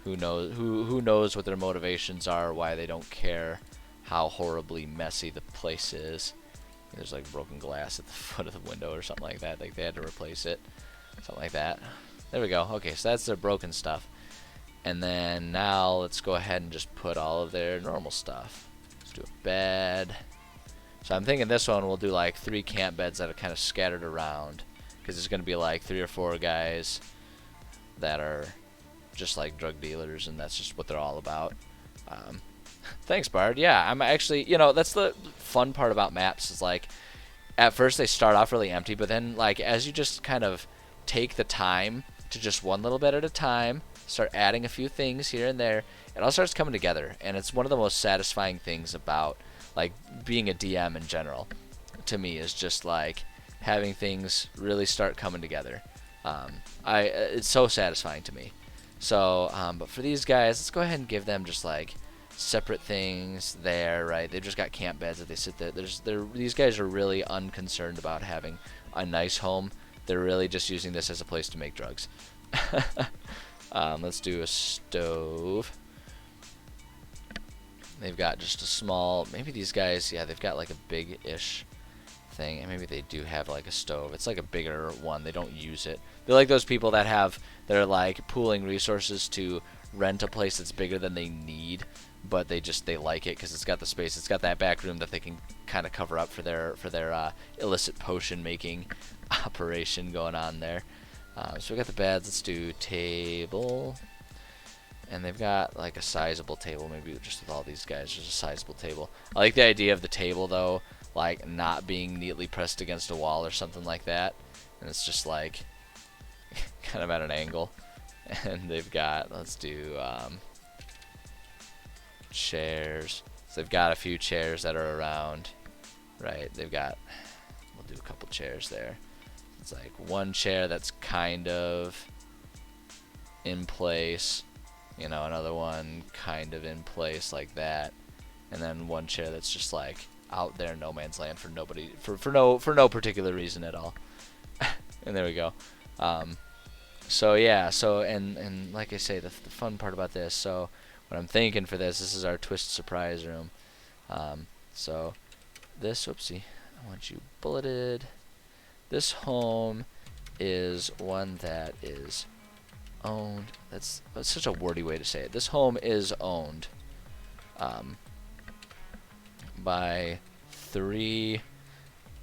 Who knows what their motivations are, why they don't care how horribly messy the place is. There's like broken glass at the foot of the window or something like that. Like they had to replace it. Something like that. There we go. Okay, so that's their broken stuff. And then now let's go ahead and just put all of their normal stuff. Let's do a bed. So I'm thinking this one we'll do like 3 camp beds that are kind of scattered around, because there's going to be like 3 or 4 guys that are just like drug dealers, and that's just what they're all about. Thanks, Bard. Yeah, I'm actually, you know, that's the fun part about maps is like at first they start off really empty, but then like as you just kind of take the time to just one little bit at a time, start adding a few things here and there, it all starts coming together, and it's one of the most satisfying things about like being a DM in general to me is just like having things really start coming together. It's so satisfying to me. So but for these guys, let's go ahead and give them just like separate things there, right? They've just got camp beds that they sit there. These guys are really unconcerned about having a nice home. They're really just using this as a place to make drugs. Let's do a stove. They've got just a small, maybe these guys, yeah, they've got like a big-ish thing, and maybe they do have like a stove. It's like a bigger one. They don't use it. They're like those people that they're like pooling resources to rent a place that's bigger than they need, but they like it because it's got the space. It's got that back room that they can kind of cover up for their illicit potion making operation going on there. So we got the beds. Let's do table. And they've got like a sizable table, maybe just with all these guys, there's a sizable table. I like the idea of the table though, like not being neatly pressed against a wall or something like that. And it's just like kind of at an angle. And they've got, let's do chairs. So they've got a few chairs that are around, right? They've got, we'll do a couple chairs there. It's like one chair that's kind of in place. You know, another one kind of in place like that, and then one chair that's just like out there in no man's land for nobody, for no particular reason at all. And there we go. So yeah, so and like I say, the fun part about this. So what I'm thinking for this is our twist surprise room. So this, whoopsie, I want you bulleted. This home is one that is owned. That's such a wordy way to say it. This home is owned by 3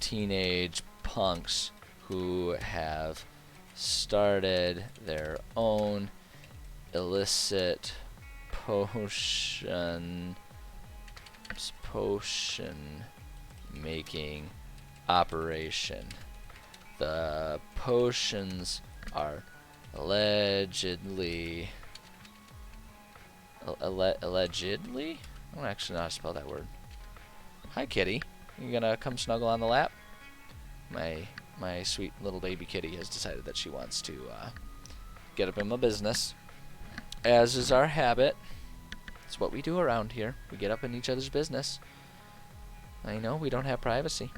teenage punks who have started their own illicit potion making operation. The potions are allegedly, allegedly? I don't actually know how to spell that word. Hi, kitty. You gonna come snuggle on the lap? My sweet little baby kitty has decided that she wants to get up in my business, as is our habit. It's what we do around here. We get up in each other's business. I know we don't have privacy.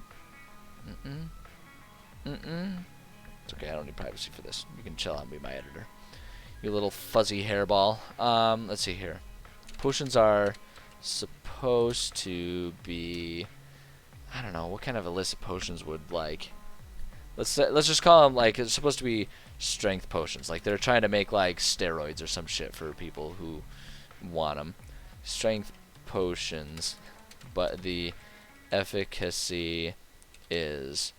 It's okay, I don't need privacy for this. You can chill out and be my editor. You little fuzzy hairball. Let's see here. Potions are supposed to be, I don't know, what kind of illicit potions would like, let's just call them like, it's supposed to be strength potions. Like they're trying to make like steroids or some shit for people who want them. Strength potions, but the efficacy is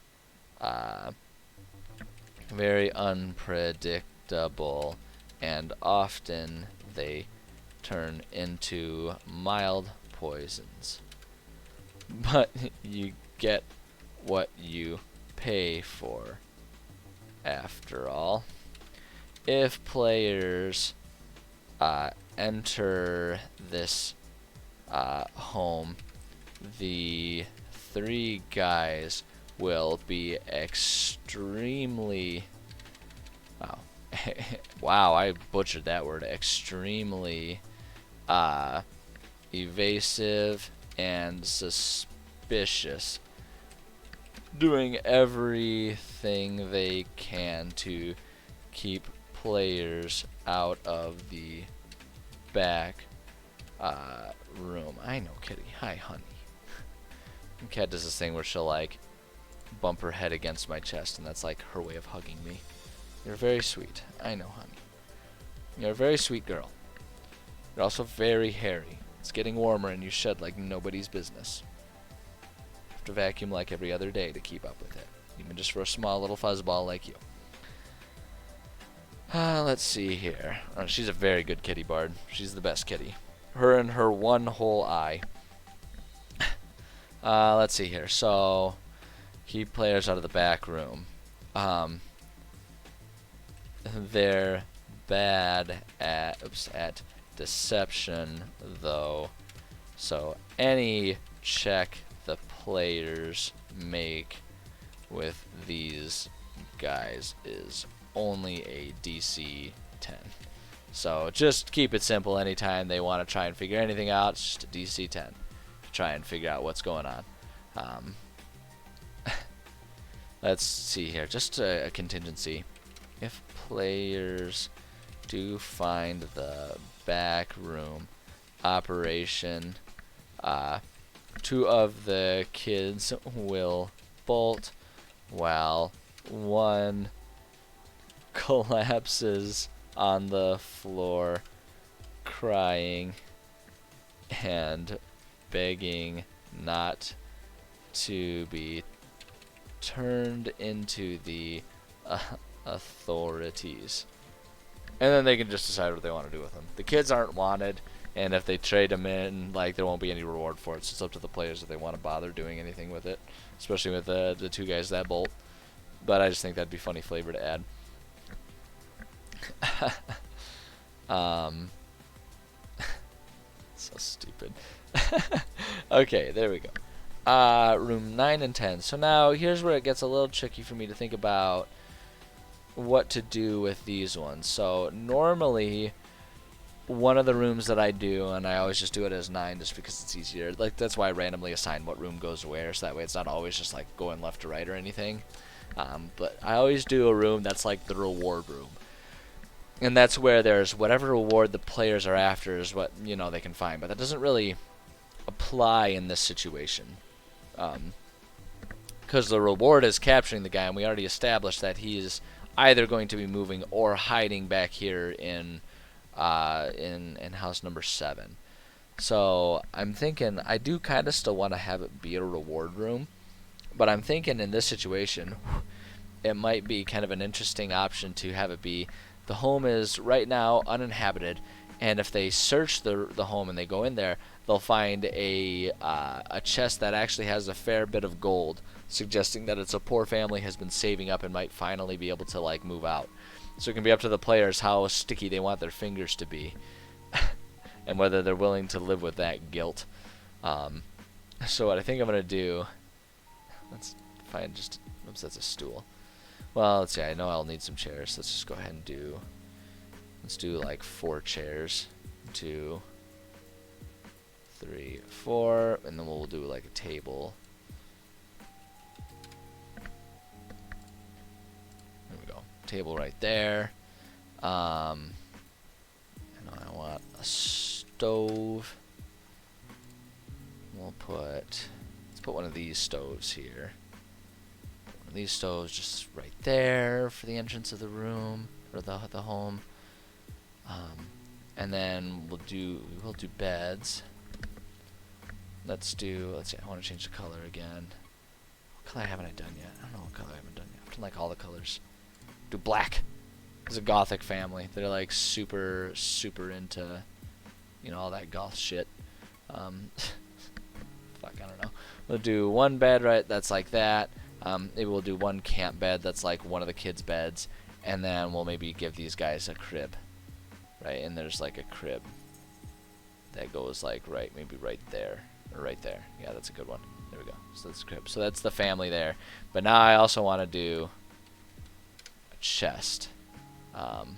very unpredictable, and often they turn into mild poisons. But you get what you pay for, after all. If players enter this home, the 3 guys will be extremely Wow, I butchered that word. Extremely evasive and suspicious, doing everything they can to keep players out of the back room. I know, Kitty. Hi, honey. Cat does this thing where she'll like bump her head against my chest, and that's like her way of hugging me. You're very sweet. I know, honey. You're a very sweet girl. You're also very hairy. It's getting warmer and you shed like nobody's business. You have to vacuum like every other day to keep up with it, even just for a small little fuzzball like you. Let's see here. Oh, she's a very good kitty, Bard. She's the best kitty. Her and her one whole eye. Let's see here. So, keep players out of the back room. They're bad at deception, though. So, any check the players make with these guys is only a DC 10. So just keep it simple. Anytime they want to try and figure anything out, it's just a DC 10 to try and figure out what's going on. Let's see here, just a contingency. If players do find the back room operation, 2 of the kids will bolt while 1 collapses on the floor crying and begging not to be turned into the authorities. And then they can just decide what they want to do with them. The kids aren't wanted, and if they trade them in, like, there won't be any reward for it. So it's up to the players if they want to bother doing anything with it, especially with the 2 guys that bolt. But I just think that'd be funny flavor to add. So stupid. Okay, there we go. Room 9 and 10. So now here's where it gets a little tricky for me to think about what to do with these ones. So normally one of the rooms that I do, and I always just do it as 9 just because it's easier. Like, that's why I randomly assign what room goes where, so that way it's not always just like going left to right or anything. But I always do a room that's like the reward room. And that's where there's whatever reward the players are after is what, you know, they can find. But that doesn't really apply in this situation. Because the reward is capturing the guy, and we already established that he is either going to be moving or hiding back here in house number 7. So I'm thinking I do kind of still want to have it be a reward room. But I'm thinking in this situation, it might be kind of an interesting option to have it be the home is right now uninhabited, and if they search the home and they go in there, they'll find a chest that actually has a fair bit of gold, suggesting that it's a poor family has been saving up and might finally be able to like move out. So it can be up to the players how sticky they want their fingers to be, and whether they're willing to live with that guilt. So what I think I'm gonna do, let's find just, oops, that's a stool. Well, let's see, I know I'll need some chairs. Let's just go ahead and do, let's do like 4 chairs. 2, 3, 4, and then we'll do like a table. There we go. Table right there. I know I want a stove. Let's put one of these stoves here. These stoves just right there for the entrance of the room or the home, and then we'll do beds. Let's see. I want to change the color again. What color haven't I done yet? I don't know what color I haven't done yet. I've done like all the colors. Do black. It's a gothic family. They're like super into, you know, all that goth shit. Fuck, I don't know. We'll do 1 bed right. That's like that. Maybe we'll do 1 camp bed that's like one of the kids' beds, and then we'll maybe give these guys a crib, right? And there's like a crib that goes like maybe right there, or right there. Yeah, that's a good one. There we go. So that's a crib. So that's the family there. But now I also want to do a chest. Um,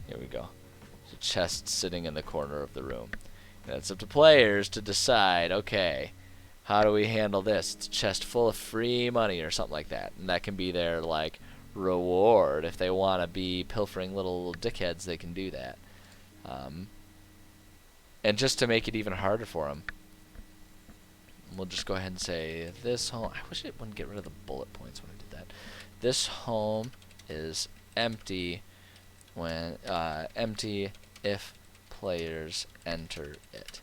here we go. There's a chest sitting in the corner of the room. And it's up to players to decide, okay, how do we handle this? It's a chest full of free money or something like that. And that can be their, like, reward. If they want to be pilfering little dickheads, they can do that. And just to make it even harder for them, we'll just go ahead and say this home. I wish it wouldn't get rid of the bullet points when I did that. This home is empty when empty if players enter it.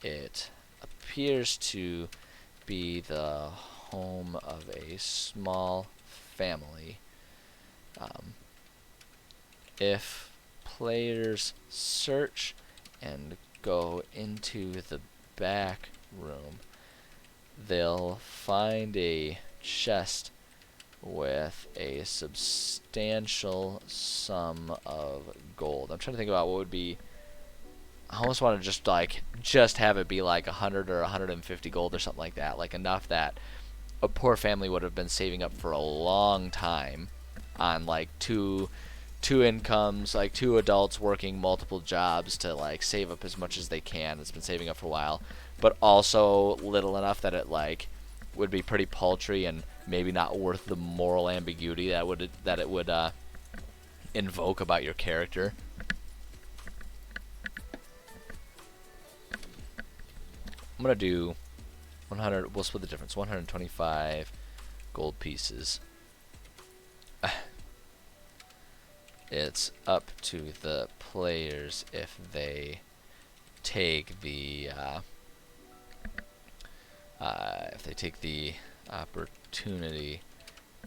It appears to be the home of a small family. If players search and go into the back room, they'll find a chest with a substantial sum of gold. I'm trying to think about what would be. I almost want to just have it be like 100 or 150 gold or something like that, like enough that a poor family would have been saving up for a long time on like two incomes, like two adults working multiple jobs to like save up as much as they can. It's been saving up for a while, but also little enough that it like would be pretty paltry and maybe not worth the moral ambiguity that it would invoke about your character. I'm gonna do 100. We'll split the difference. 125 gold pieces. It's up to the players if they take the opportunity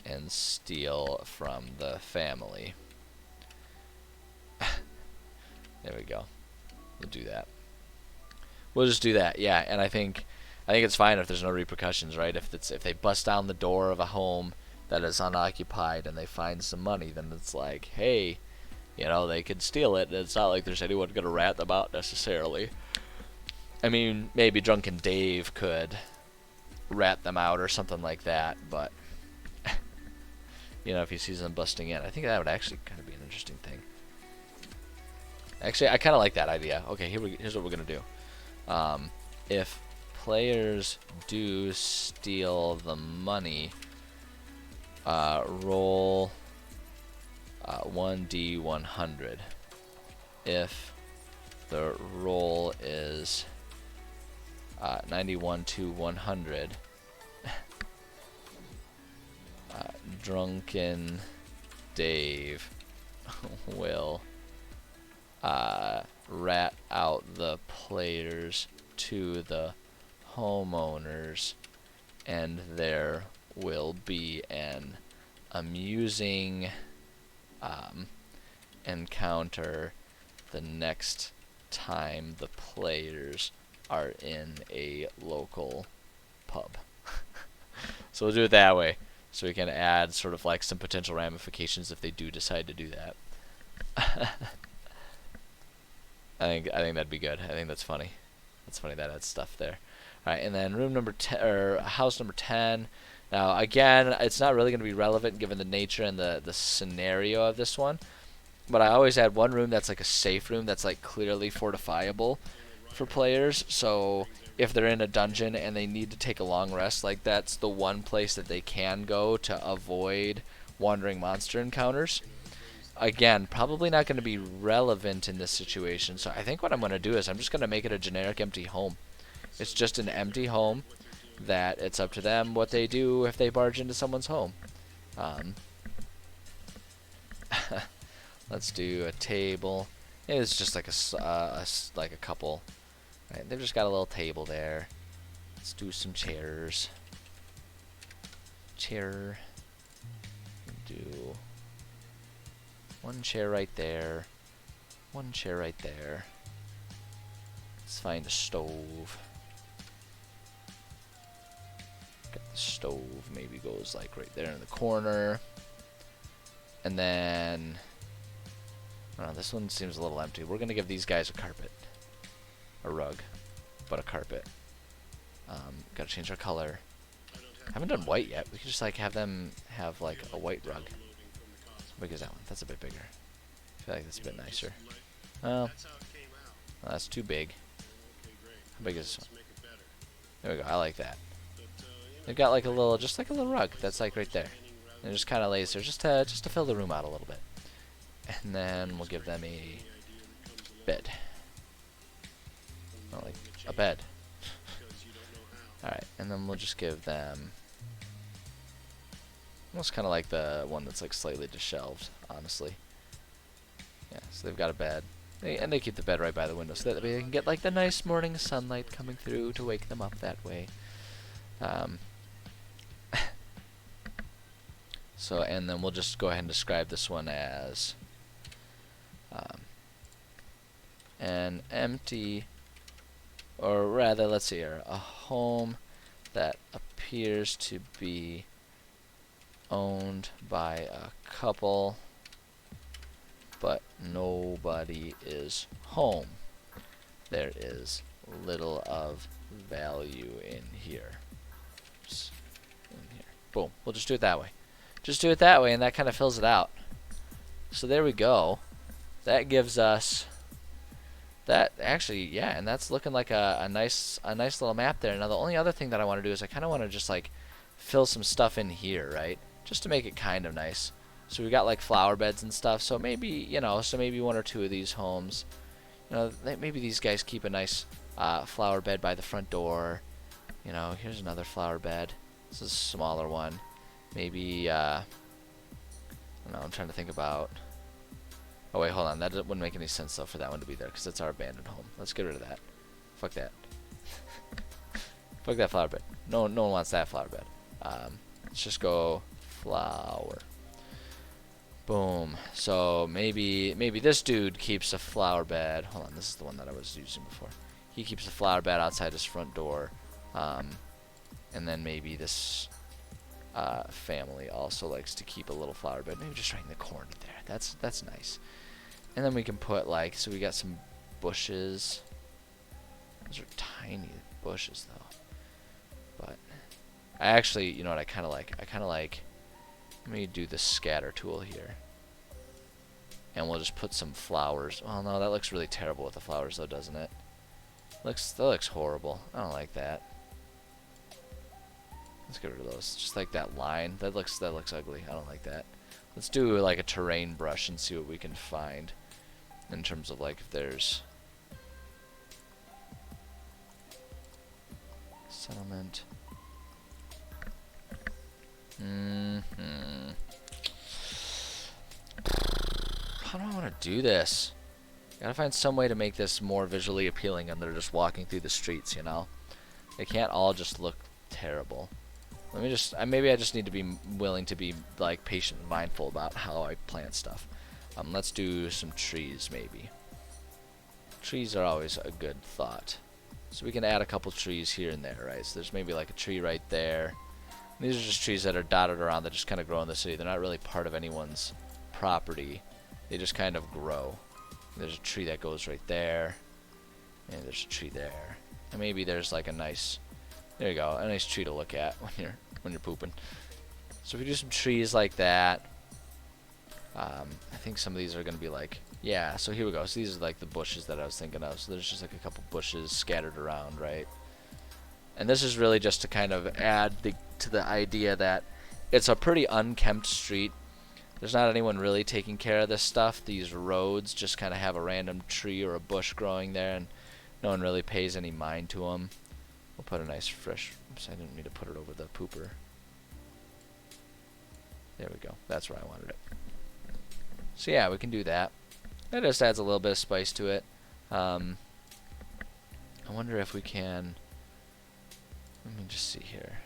and steal from the family. There we go. We'll do that. We'll just do that. Yeah, and I think it's fine if there's no repercussions, right? If they bust down the door of a home that is unoccupied and they find some money, then it's like, hey, you know, they could steal it. It's not like there's anyone gonna rat them out necessarily. I mean, maybe Drunken Dave could rat them out or something like that, but you know, if he sees them busting in, I think that would actually kind of be an interesting thing. Actually, I kind of like that idea. Okay, here's what we're gonna do. If players do steal the money, roll 1d100. If the roll is 91 to 100, Drunken Dave will rat out the players to the homeowners, and there will be an amusing encounter the next time the players are in a local pub. So we'll do it that way, so we can add sort of like some potential ramifications if they do decide to do that. I think that'd be good. I think that's funny. That's funny that adds stuff there. All right, and then room number 10 or house number 10. Now again, it's not really going to be relevant given the nature and the scenario of this one. But I always add one room that's like a safe room that's like clearly fortifiable for players. So if they're in a dungeon and they need to take a long rest, like that's the one place that they can go to avoid wandering monster encounters. Again, probably not going to be relevant in this situation. So I think what I'm going to do is I'm just going to make it a generic empty home. It's just an empty home that it's up to them what they do if they barge into someone's home. Let's do a table. It's just like like a couple. Right, they've just got a little table there. Let's do some chairs. Chair. Do one chair right there. One chair right there. Let's find a stove. Got the stove. Maybe goes like right there in the corner. And then, I don't know, this one seems a little empty. We're gonna give these guys a carpet, a rug, but a carpet. Gotta change our color. Haven't done white yet. We could just like have them have like a white rug. How big is that one? That's a bit bigger. I feel like that's a bit nicer. Well, that's too big. How big is this one? There we go. I like that. They've got like a little, just like a little rug that's like right there. And it just kind of lays there just to fill the room out a little bit. And then we'll give them a bed. Not like a bed. Alright, and then we'll just give them almost kind of like the one that's like slightly disheveled, honestly. Yeah, so they've got a bed. And they keep the bed right by the window so that they can get like the nice morning sunlight coming through to wake them up that way. So, and then we'll just go ahead and describe this one as an empty, or rather, let's see here, a home that appears to be owned by a couple, but nobody is home. There is little of value in here. Boom. We'll just do it that way. Just do it that way, and that kind of fills it out. So there we go. That gives us that actually, yeah, and that's looking like a nice little map there. Now the only other thing that I want to do is I kind of want to just like fill some stuff in here, right? Just to make it kind of nice. So we got like flower beds and stuff. So maybe, you know, so maybe one or two of these homes, you know, maybe these guys keep a nice flower bed by the front door. You know, here's another flower bed. This is a smaller one. Maybe, I don't know, I'm trying to think about... Oh, wait, hold on. That wouldn't make any sense, though, for that one to be there, because it's our abandoned home. Let's get rid of that. Fuck that. Fuck that flower bed. No one wants that flower bed. Let's just go flower. Boom. So maybe this dude keeps a flower bed. Hold on, this is the one that I was using before. He keeps a flower bed outside his front door. And then maybe this family also likes to keep a little flower bed. Maybe just right in the corner there. That's nice. And then we can put like, so we got some bushes. Those are tiny bushes though. But I actually, you know what I kind of like? Let me do the scatter tool here. And we'll just put some flowers. Oh no, that looks really terrible with the flowers though, doesn't it? That looks horrible. I don't like that. Let's get rid of those. Just like that line. That looks ugly. I don't like that. Let's do like a terrain brush and see what we can find in terms of like if there's settlement. How do I want to do this? Gotta find some way to make this more visually appealing and they're just walking through the streets, you know? They can't all just look terrible. Let me just, maybe I just need to be willing to be like patient and mindful about how I plant stuff. Let's do some trees maybe. Trees are always a good thought. So we can add a couple trees here and there, right? So there's maybe like a tree right there. And these are just trees that are dotted around that just kind of grow in the city. They're not really part of anyone's property. They just kind of grow. There's a tree that goes right there. And there's a tree there. And maybe there's like a nice, there you go, a nice tree to look at when you're pooping. So if we do some trees like that, I think some of these are going to be like, yeah, so here we go. So these are like the bushes that I was thinking of. So there's just like a couple bushes scattered around, right? And this is really just to kind of add to the idea that it's a pretty unkempt street. There's not anyone really taking care of this stuff. These roads just kind of have a random tree or a bush growing there, and no one really pays any mind to them. We'll put a nice fresh... Oops, I didn't mean to put it over the pooper. There we go. That's where I wanted it. So yeah, we can do that. That just adds a little bit of spice to it. I wonder if we can... Let me just see here.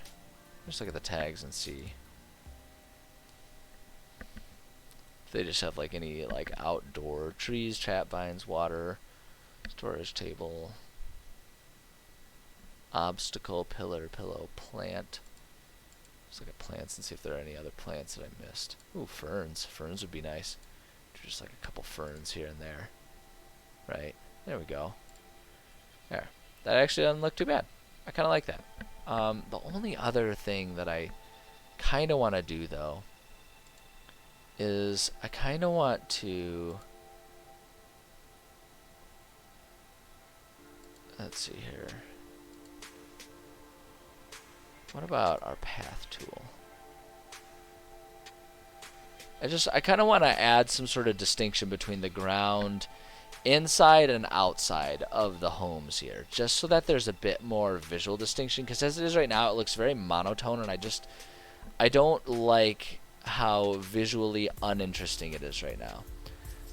Just look at the tags and see if they just have like any like outdoor trees, trap vines, water, storage table, obstacle, pillar, pillow, plant. Let's look at plants and see if there are any other plants that I missed. Ooh, ferns. Ferns would be nice. Just like a couple ferns here and there. Right. There we go. There. That actually doesn't look too bad. I kind of like that. The only other thing that I kind of want to do, though, is I kind of want to, let's see here. What about our path tool? I kind of want to add some sort of distinction between the ground inside and outside of the homes here, just so that there's a bit more visual distinction, because as it is right now it looks very monotone, and I don't like how visually uninteresting it is right now.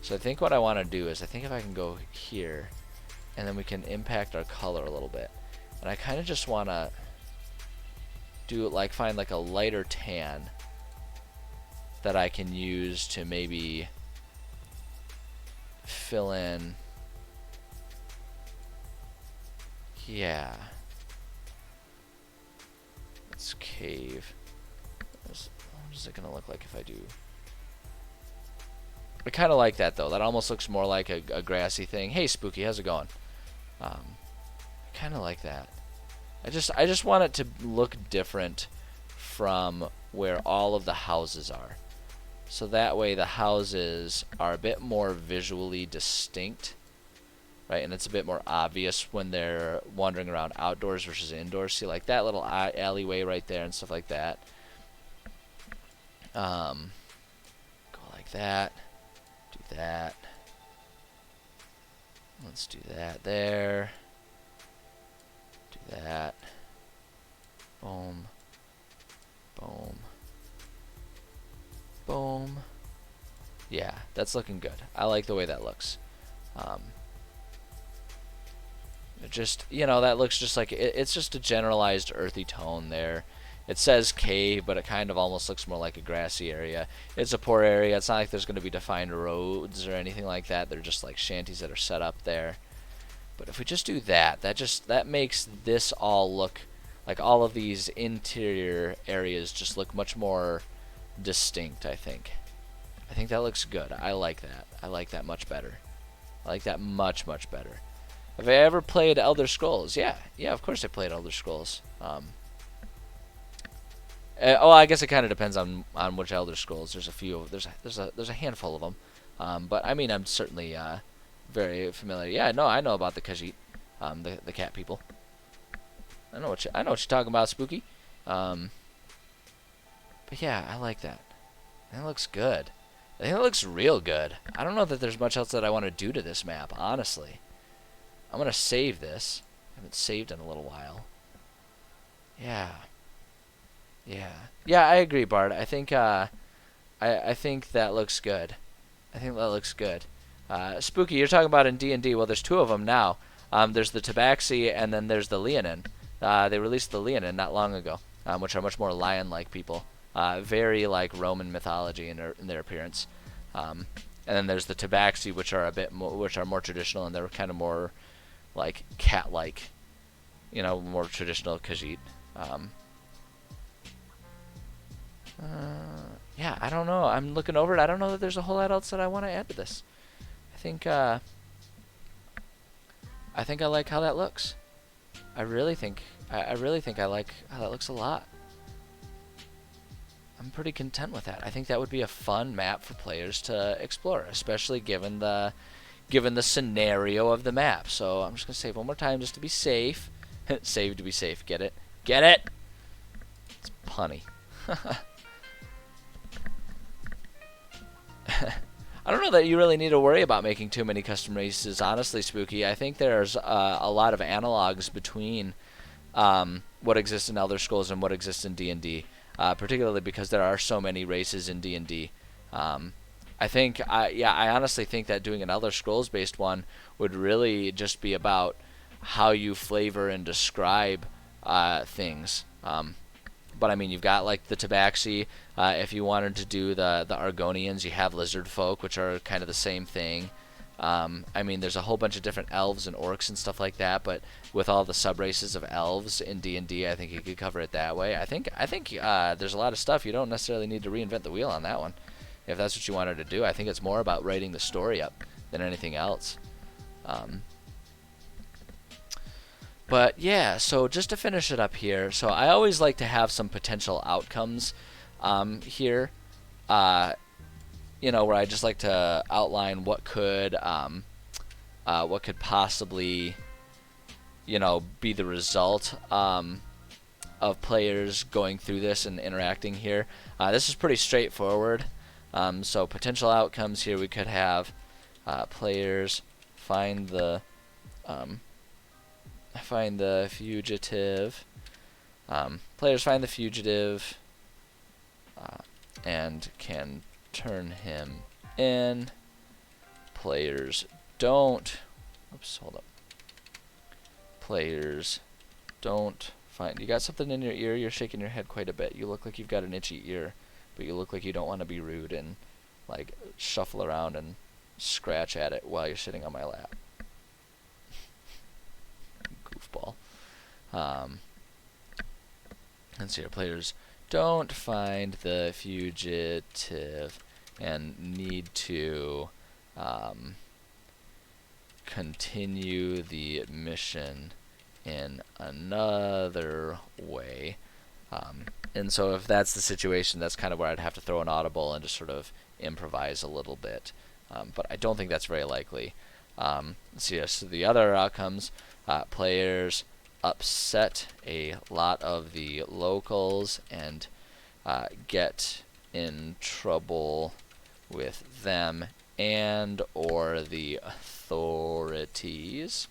So I think what I want to do is, I think if I can go here and then we can impact our color a little bit, and I kind of just want to do it like, find like a lighter tan that I can use to maybe fill in. Yeah. Let's cave. What is it gonna look like if I do? I kind of like that though. That almost looks more like a grassy thing. Hey Spooky, how's it going? I kind of like that. I just want it to look different from where all of the houses are. So that way the houses are a bit more visually distinct, right? And it's a bit more obvious when they're wandering around outdoors versus indoors. See, like that little alleyway right there and stuff like that. Go like that. Do that. Let's do that there. Do that. Boom. Boom. Boom. Yeah, that's looking good. I like the way that looks. It just, you know, that looks just like it's just a generalized earthy tone there. It says cave, but it kind of almost looks more like a grassy area. It's a poor area. It's not like there's going to be defined roads or anything like that. They're just like shanties that are set up there. But if we just do that, that makes this all look like, all of these interior areas just look much more distinct, I think. I think that looks good. I like that. I like that much better. I like that much, much better. Have I ever played Elder Scrolls? Yeah, of course I played Elder Scrolls. Oh, I guess it kind of depends on which Elder Scrolls. There's a few. There's a handful of them. But I mean, I'm certainly very familiar. Yeah, no, I know about the Khajiit, the cat people. I know what you're talking about, Spooky. But yeah, I like that. That looks good. I think it looks real good. I don't know that there's much else that I want to do to this map, honestly. I'm gonna save this. I haven't saved in a little while. Yeah. Yeah, I agree, Bart. I think I think that looks good. I think that looks good. Spooky, you're talking about in D&D. Well, there's two of them now. There's the Tabaxi and then there's the Leonin. They released the Leonin not long ago, which are much more lion-like people. Very like Roman mythology in their appearance. And then there's the Tabaxi, which are more traditional, and they're kind of more like cat-like, you know, more traditional Khajiit. Yeah, I don't know. I'm looking over it. I don't know that there's a whole lot else that I want to add to this. I think I like how that looks. I really think I like how that looks a lot. I'm pretty content with that. I think that would be a fun map for players to explore, especially given the scenario of the map. So I'm just gonna save one more time just to be safe. Save to be safe. Get it? Get it? It's punny. I don't know that you really need to worry about making too many custom races, honestly, Spooky. I think there's a lot of analogs between what exists in Elder Scrolls and what exists in D&D, particularly because there are so many races in D&D. I honestly think that doing an Elder Scrolls-based one would really just be about how you flavor and describe things. But I mean, you've got like the Tabaxi. If you wanted to do the Argonians, you have lizard folk, which are kind of the same thing. I mean, there's a whole bunch of different elves and orcs and stuff like that. But with all the subraces of elves in D&D, I think you could cover it that way. I think there's a lot of stuff. You don't necessarily need to reinvent the wheel on that one, if that's what you wanted to do. I think it's more about writing the story up than anything else. But yeah, so just to finish it up here, so I always like to have some potential outcomes here. where I just like to outline what could possibly, be the result of players going through this and interacting here. This is pretty straightforward. So potential outcomes here, we could have players find the fugitive. Players find the fugitive and can turn him in. Players don't. Oops, hold up. Players don't find. You got something in your ear? You're shaking your head quite a bit. You look like you've got an itchy ear, but you look like you don't want to be rude and like shuffle around and scratch at it while you're sitting on my lap. Goofball. Let's see here. Players don't find the fugitive and need to continue the mission in another way. And so if that's the situation, that's kind of where I'd have to throw an audible and just sort of improvise a little bit. But I don't think that's very likely. Let's see here. So the other outcomes, players upset a lot of the locals and get in trouble with them and or the authorities.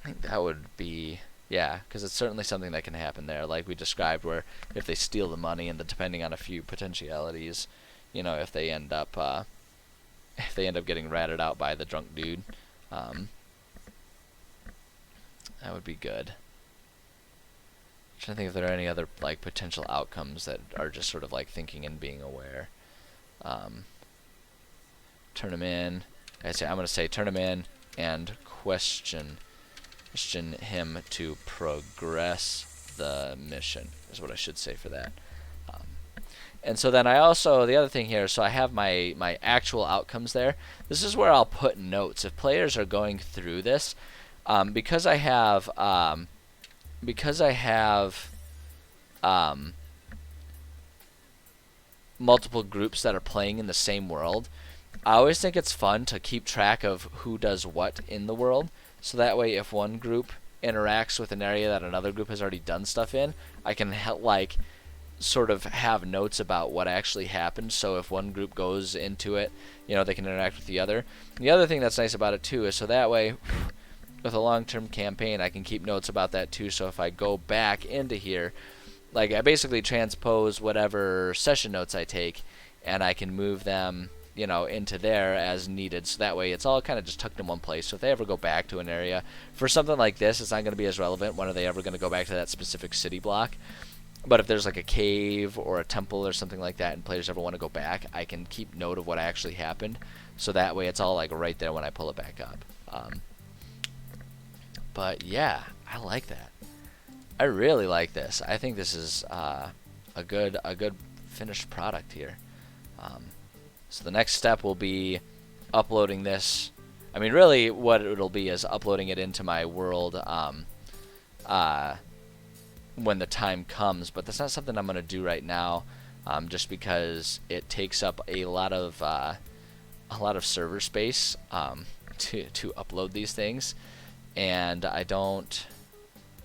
I think that would be, yeah, because it's certainly something that can happen there, like we described, where if they steal the money and then depending on a few potentialities, if they end up getting ratted out by the drunk dude, that would be good. I'm trying to think if there are any other like potential outcomes that are just sort of like thinking and being aware. Turn him in. I'm going to say turn him in and question him to progress the mission is what I should say for that. And so then I also, the other thing here, so I have my actual outcomes there. This is where I'll put notes. If players are going through this, because I have multiple groups that are playing in the same world, I always think it's fun to keep track of who does what in the world. So that way, if one group interacts with an area that another group has already done stuff in, I can sort of have notes about what actually happened. So if one group goes into it, they can interact with the other. The other thing that's nice about it too is so that way, with a long-term campaign, I can keep notes about that too. So if I go back into here, like I basically transpose whatever session notes I take, and I can move them, into there as needed. So that way it's all kind of just tucked in one place. So if they ever go back to an area, for something like this, it's not going to be as relevant. When are they ever going to go back to that specific city block? But if there's like a cave or a temple or something like that and players ever want to go back, I can keep note of what actually happened. So that way it's all like right there when I pull it back up. But yeah, I like that. I really like this. I think this is a good finished product here. So the next step will be uploading this. I mean, really, what it'll be is uploading it into my world when the time comes. But that's not something I'm going to do right now, just because it takes up a lot of server space to upload these things, and I don't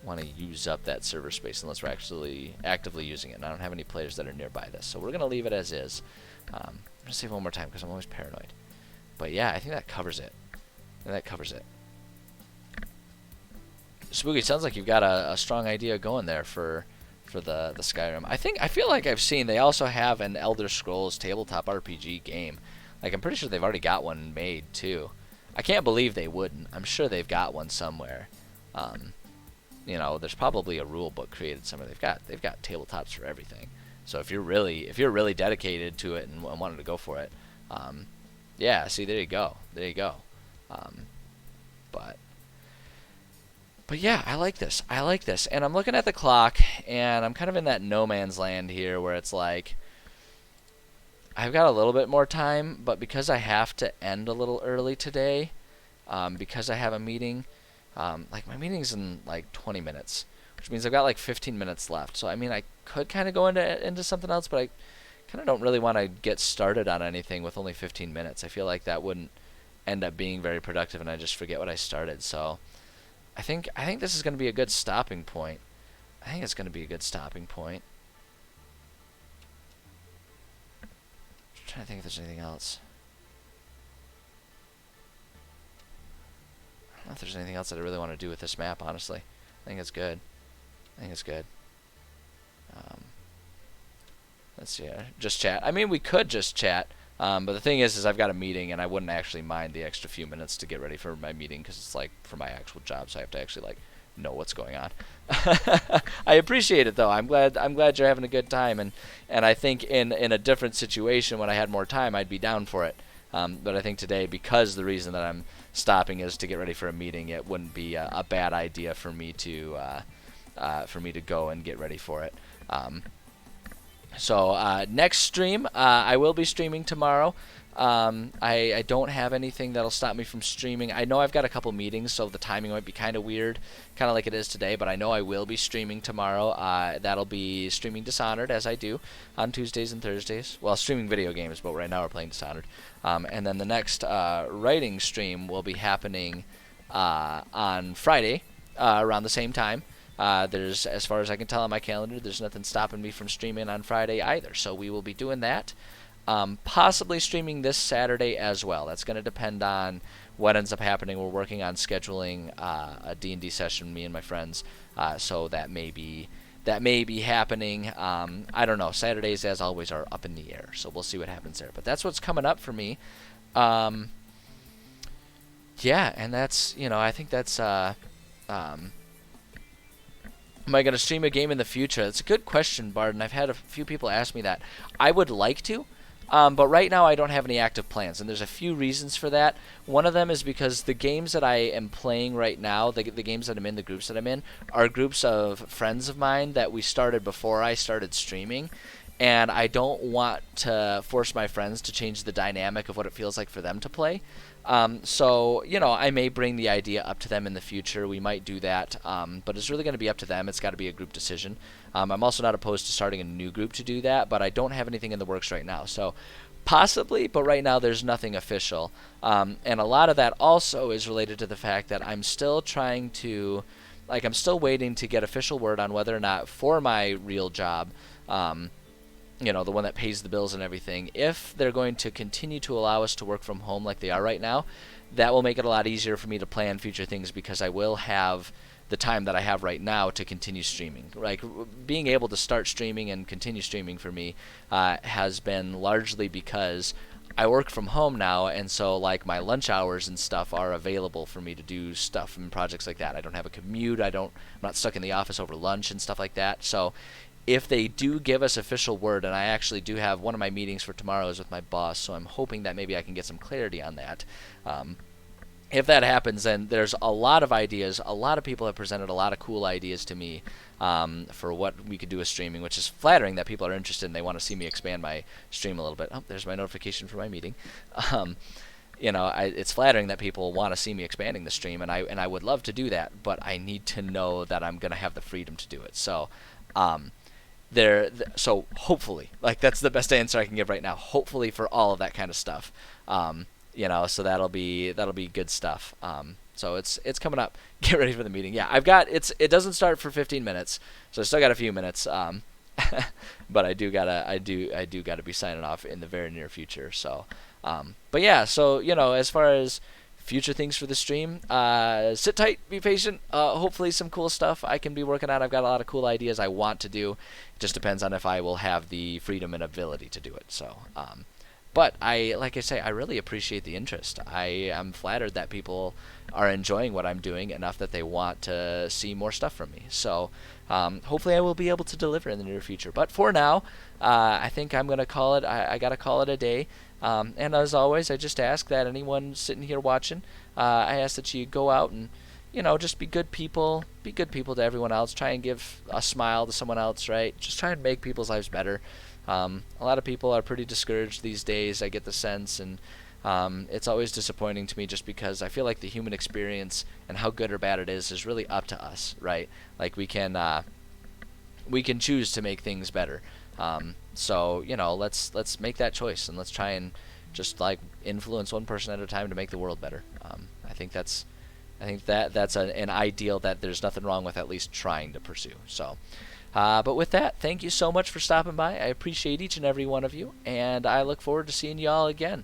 want to use up that server space unless we're actually actively using it. And I don't have any players that are nearby this, so we're going to leave it as is. I'm going to save one more time because I'm always paranoid. But yeah, I think that covers it. Spooky, sounds like you've got a strong idea going there for the Skyrim. I feel like I've seen they also have an Elder Scrolls tabletop RPG game. Like I'm pretty sure they've already got one made too. I can't believe they wouldn't. I'm sure they've got one somewhere. There's probably a rule book created somewhere. They've got tabletops for everything. So if you're really dedicated to it and wanted to go for it, yeah. See, there you go. But yeah, I like this. And I'm looking at the clock, and I'm kind of in that no man's land here where it's like I've got a little bit more time, but because I have to end a little early today, because I have a meeting, like my meeting's in like 20 minutes, which means I've got like 15 minutes left. So I mean, I could kind of go into something else, but I kind of don't really want to get started on anything with only 15 minutes. I feel like that wouldn't end up being very productive, and I just forget what I started. So I think this is going to be a good stopping point. I think it's going to be a good stopping point. I'm trying to think if there's anything else. I don't know if there's anything else that I really want to do with this map, honestly. I think it's good. I think it's good. Let's see here. Just chat. I mean, we could just chat. But the thing is I've got a meeting, and I wouldn't actually mind the extra few minutes to get ready for my meeting, because it's like for my actual job, so I have to actually like know what's going on. I appreciate it though. I'm glad you're having a good time, and I think in a different situation when I had more time, I'd be down for it. But I think today, because the reason that I'm stopping is to get ready for a meeting, it wouldn't be a bad idea for me to go and get ready for it. So next stream, I will be streaming tomorrow. I don't have anything that'll stop me from streaming. I know I've got a couple meetings, so the timing might be kind of weird, kind of like it is today, but I know I will be streaming tomorrow. That'll be streaming Dishonored, as I do on Tuesdays and Thursdays. Well, streaming video games, but right now we're playing Dishonored. And then the next writing stream will be happening on Friday around the same time. There's, as far as I can tell on my calendar, there's nothing stopping me from streaming on Friday either, so we will be doing that. Possibly streaming this Saturday as well. That's going to depend on what ends up happening. We're working on scheduling a D&D session, me and my friends, so that may be happening. I don't know. Saturdays, as always, are up in the air, so we'll see what happens there. But that's what's coming up for me. Yeah, and that's, I think that's... Am I going to stream a game in the future? That's a good question, Barden. I've had a few people ask me that. I would like to, but right now I don't have any active plans, and there's a few reasons for that. One of them is because the games that I am playing right now, the games that I'm in, the groups that I'm in, are groups of friends of mine that we started before I started streaming, and I don't want to force my friends to change the dynamic of what it feels like for them to play. So, I may bring the idea up to them in the future. We might do that, but it's really going to be up to them. It's got to be a group decision. I'm also not opposed to starting a new group to do that, but I don't have anything in the works right now. So, possibly, but right now there's nothing official. And a lot of that also is related to the fact that I'm still trying to, I'm still waiting to get official word on whether or not for my real job, the one that pays the bills and everything, if they're going to continue to allow us to work from home like they are right now, that will make it a lot easier for me to plan future things, because I will have the time that I have right now to continue streaming. Like, being able to start streaming and continue streaming for me has been largely because I work from home now, and so like my lunch hours and stuff are available for me to do stuff and projects like that. I don't have a commute. I'm not stuck in the office over lunch and stuff like that. So if they do give us official word, and I actually do have one of my meetings for tomorrow is with my boss, so I'm hoping that maybe I can get some clarity on that. If that happens, then there's a lot of ideas. A lot of people have presented a lot of cool ideas to me for what we could do with streaming, which is flattering that people are interested and they want to see me expand my stream a little bit. Oh, there's my notification for my meeting. It's flattering that people want to see me expanding the stream, and I would love to do that, but I need to know that I'm going to have the freedom to do it. So, so hopefully, that's the best answer I can give right now. Hopefully for all of that kind of stuff, so that'll be good stuff. So it's coming up. Get ready for the meeting. Yeah, it doesn't start for 15 minutes, so I still got a few minutes. But I do gotta be signing off in the very near future. So, but yeah, so as far as future things for the stream, sit tight, be patient. Hopefully some cool stuff I can be working on. I've got a lot of cool ideas I want to do. It just depends on if I will have the freedom and ability to do it. So, but like I say, I really appreciate the interest. I am flattered that people are enjoying what I'm doing enough that they want to see more stuff from me. So, hopefully I will be able to deliver in the near future. But for now, I think I'm going to call it, I got to call it a day. And as always, I just ask that anyone sitting here watching, I ask that you go out and, just be good people to everyone else. Try and give a smile to someone else, right? Just try and make people's lives better. A lot of people are pretty discouraged these days, I get the sense, and it's always disappointing to me just because I feel like the human experience and how good or bad it is really up to us, right? Like we can choose to make things better. So, you know, let's make that choice, and let's try and just like influence one person at a time to make the world better. I think that's an ideal that there's nothing wrong with at least trying to pursue. So, but with that, thank you so much for stopping by. I appreciate each and every one of you, and I look forward to seeing you all again.